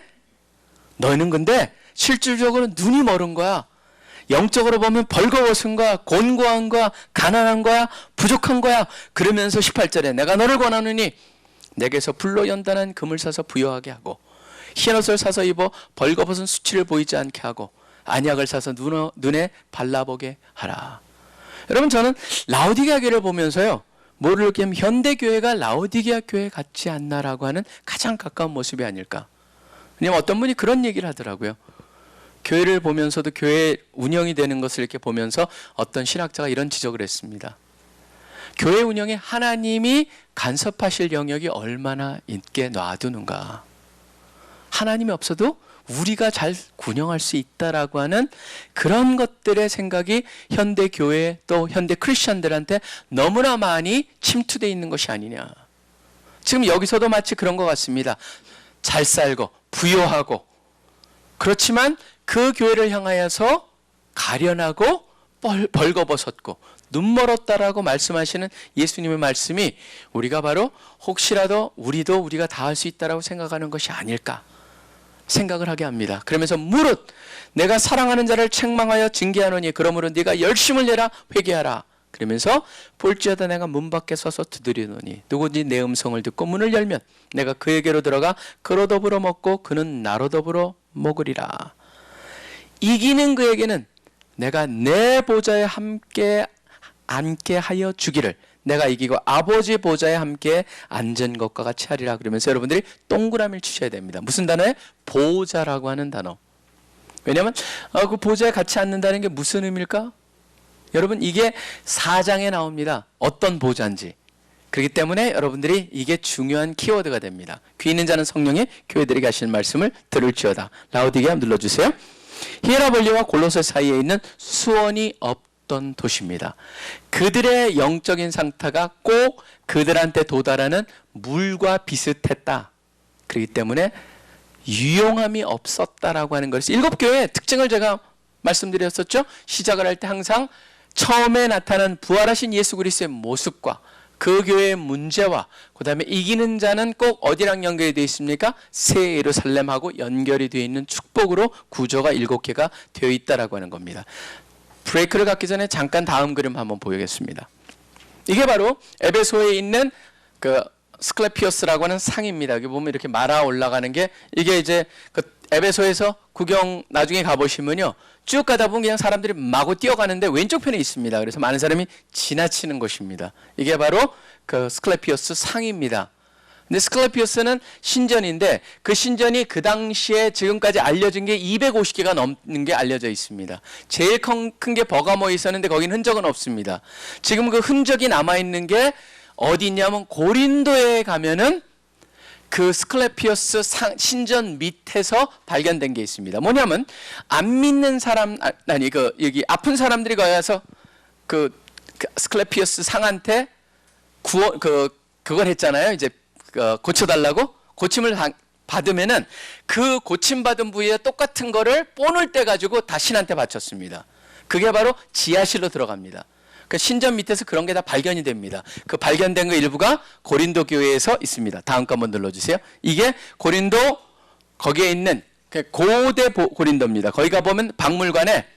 너희는 근데 실질적으로 눈이 멀은 거야. 영적으로 보면 벌거벗은 거야. 곤고한 거야. 가난한 거야. 부족한 거야. 그러면서 18절에 내가 너를 권하느니 내게서 불로 연단한 금을 사서 부여하게 하고 흰 옷을 사서 입어 벌거벗은 수치를 보이지 않게 하고 안약을 사서 눈에 발라보게 하라. 여러분 저는 라오디게아 교회를 보면서요. 뭐를 이렇게 하면 현대교회가 라오디게아 교회 같지 않나라고 하는 가장 가까운 모습이 아닐까. 왜냐면 어떤 분이 그런 얘기를 하더라고요. 교회를 보면서도 교회 운영이 되는 것을 이렇게 보면서 어떤 신학자가 이런 지적을 했습니다. 교회 운영에 하나님이 간섭하실 영역이 얼마나 있게 놔두는가. 하나님이 없어도 우리가 잘 운영할 수 있다라고 하는 그런 것들의 생각이 현대 교회 또 현대 크리스천들한테 너무나 많이 침투되어 있는 것이 아니냐. 지금 여기서도 마치 그런 것 같습니다. 잘 살고 부요하고 그렇지만 그 교회를 향하여서 가련하고 벌거벗었고 눈멀었다라고 말씀하시는 예수님의 말씀이 우리가 바로 혹시라도 우리가 다 할 수 있다라고 생각하는 것이 아닐까 생각을 하게 합니다. 그러면서 무릇 내가 사랑하는 자를 책망하여 징계하노니 그러므로 네가 열심을 내라 회개하라. 그러면서 볼지어다 내가 문 밖에 서서 두드리노니 누구든지 내 음성을 듣고 문을 열면 내가 그에게로 들어가 그로 더불어 먹고 그는 나로 더불어 먹으리라. 이기는 그에게는 내가 내 보좌에 함께 앉게 하여 주기를 내가 이기고 아버지 보좌에 함께 앉은 것과 같이 하리라. 그러면서 여러분들이 동그라미를 치셔야 됩니다. 무슨 단어에? 보좌라고 하는 단어. 왜냐하면 그 보좌에 같이 앉는다는 게 무슨 의미일까? 여러분 이게 4장에 나옵니다. 어떤 보좌인지. 그렇기 때문에 여러분들이 이게 중요한 키워드가 됩니다. 귀 있는 자는 성령의 교회들에게 하시는 말씀을 들을지어다. 라오디게아 눌러주세요. 히에라볼리와 골로새 사이에 있는 수원이 없던 도시입니다. 그들의 영적인 상태가 꼭 그들한테 도달하는 물과 비슷했다. 그렇기 때문에 유용함이 없었다라고 하는 것이 7교회의 특징을 제가 말씀드렸었죠. 시작을 할 때 항상 처음에 나타난 부활하신 예수 그리스도의 모습과 그 교회의 문제와 그 다음에 이기는 자는 꼭 어디랑 연결이 되어 있습니까? 새 예루살렘하고 연결이 되어 있는 축복으로 구조가 7개가 되어 있다라고 하는 겁니다. 브레이크를 갖기 전에 잠깐 다음 그림 한번 보여겠습니다. 이게 바로 에베소에 있는 그 스클레피오스라고 하는 상입니다. 여기 보면 이렇게 말아 올라가는 게 이게 이제 그 에베소에서 구경 나중에 가보시면요. 쭉 가다 보면 그냥 사람들이 마구 뛰어가는데 왼쪽 편에 있습니다. 그래서 많은 사람이 지나치는 것입니다. 이게 바로 그 스클레피오스 상입니다. 근데 스클레피오스는 신전인데 그 신전이 그 당시에 지금까지 알려진 게 250개가 넘는 게 알려져 있습니다. 제일 큰 게 버가모에 있었는데 거기는 흔적은 없습니다. 지금 그 흔적이 남아있는 게 어디 있냐면 고린도에 가면은 그 스클레피오스 신전 밑에서 발견된 게 있습니다. 뭐냐면 안 믿는 사람 여기 아픈 사람들이 거기 가서 그 스클레피오스 상한테 그걸 했잖아요. 이제 고쳐달라고 고침을 받으면은 그 고침 받은 부위에 똑같은 거를 본을 떼 가지고 다 신한테 바쳤습니다. 그게 바로 지하실로 들어갑니다. 그 신전 밑에서 그런 게 다 발견이 됩니다. 그 발견된 거 일부가 고린도 교회에서 있습니다. 다음 거 한번 눌러주세요. 이게 고린도 거기에 있는 고대 고린도입니다. 거기 가보면 박물관에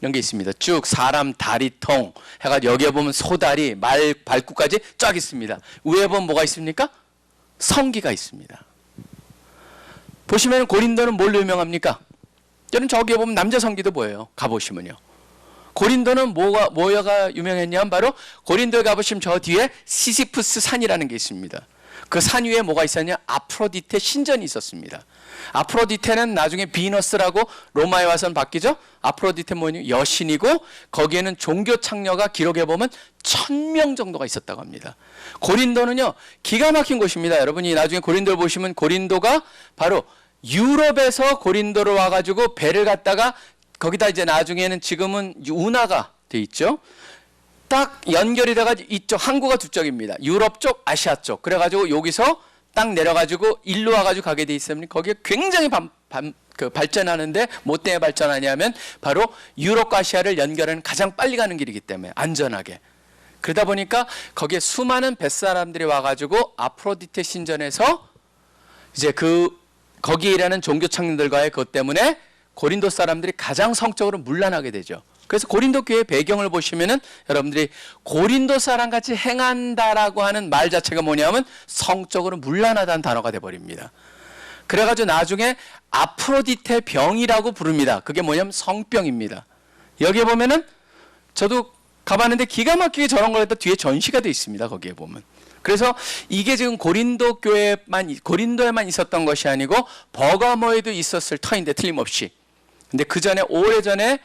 이런 게 있습니다. 쭉 사람 다리통 해가지고 여기에 보면 소다리, 말 발굽까지 쫙 있습니다. 위에 보면 뭐가 있습니까? 성기가 있습니다. 보시면 고린도는 뭘로 유명합니까? 여러분 저기에 보면 남자 성기도 보여요. 가보시면요. 고린도는 뭐가 유명했냐면 바로 고린도에 가보시면 저 뒤에 시시푸스 산이라는 게 있습니다. 그 산 위에 뭐가 있었냐? 아프로디테 신전이 있었습니다. 아프로디테는 나중에 비너스라고 로마에 와서는 바뀌죠. 아프로디테 뭐냐? 여신이고 거기에는 종교 창녀가 기록해 보면 1000명 정도가 있었다고 합니다. 고린도는요 기가 막힌 곳입니다. 여러분이 나중에 고린도를 보시면 고린도가 바로 유럽에서 고린도로 와가지고 배를 갖다가 거기다 이제 나중에는 지금은 운하가 돼 있죠. 딱 연결이 돼가지고 이쪽 항구가 두 쪽입니다. 유럽 쪽, 아시아 쪽. 그래가지고 여기서 딱 내려가지고 일로 와가지고 가게 돼 있으면 거기에 굉장히 발전하는데 뭐 때문에 발전하냐면 바로 유럽과 아시아를 연결하는 가장 빨리 가는 길이기 때문에 안전하게. 그러다 보니까 거기에 수많은 뱃사람들이 와가지고 아프로디테 신전에서 이제 거기에 일하는 종교 창녀들과의 그것 때문에 고린도 사람들이 가장 성적으로 문란하게 되죠. 그래서 고린도 교회의 배경을 보시면은 여러분들이 고린도 사람 같이 행한다라고 하는 말 자체가 뭐냐면 성적으로 문란하다는 단어가 돼버립니다. 그래가지고 나중에 아프로디테 병이라고 부릅니다. 그게 뭐냐면 성병입니다. 여기에 보면은 저도 가봤는데 기가 막히게 저런 걸 했다 뒤에 전시가 돼 있습니다. 거기에 보면. 그래서 이게 지금 고린도에만 있었던 것이 아니고 버가모에도 있었을 터인데 틀림없이. 근데 그 전에 오래전에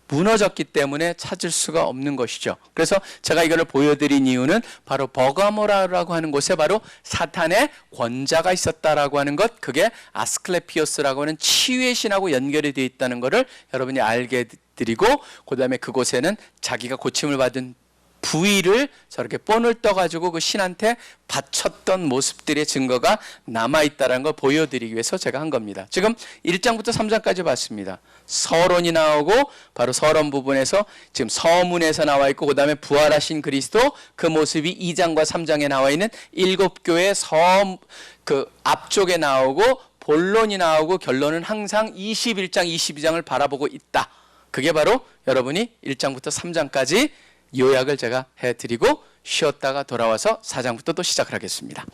무너졌기 때문에 찾을 수가 없는 것이죠. 그래서 제가 이거를 보여드린 이유는 바로 버가모라고 하는 곳에 바로 사탄의 권자가 있었다라고 하는 것, 그게 아스클레피오스라고 하는 치유의 신하고 연결이 되어 있다는 것을 여러분이 알게 드리고, 그 다음에 그곳에는 자기가 고침을 받은 부위를 저렇게 본을 떠가지고 그 신한테 바쳤던 모습들의 증거가 남아있다는 걸 보여드리기 위해서 제가 한 겁니다. 지금 1장부터 3장까지 봤습니다. 서론이 나오고 바로 서론 부분에서 지금 서문에서 나와 있고 그 다음에 부활하신 그리스도 그 모습이 2장과 3장에 나와 있는 7교회 그 앞쪽에 나오고 본론이 나오고 결론은 항상 21장, 22장을 바라보고 있다. 그게 바로 여러분이 1장부터 3장까지 요약을 제가 해드리고 쉬었다가 돌아와서 4장부터 또 시작을 하겠습니다.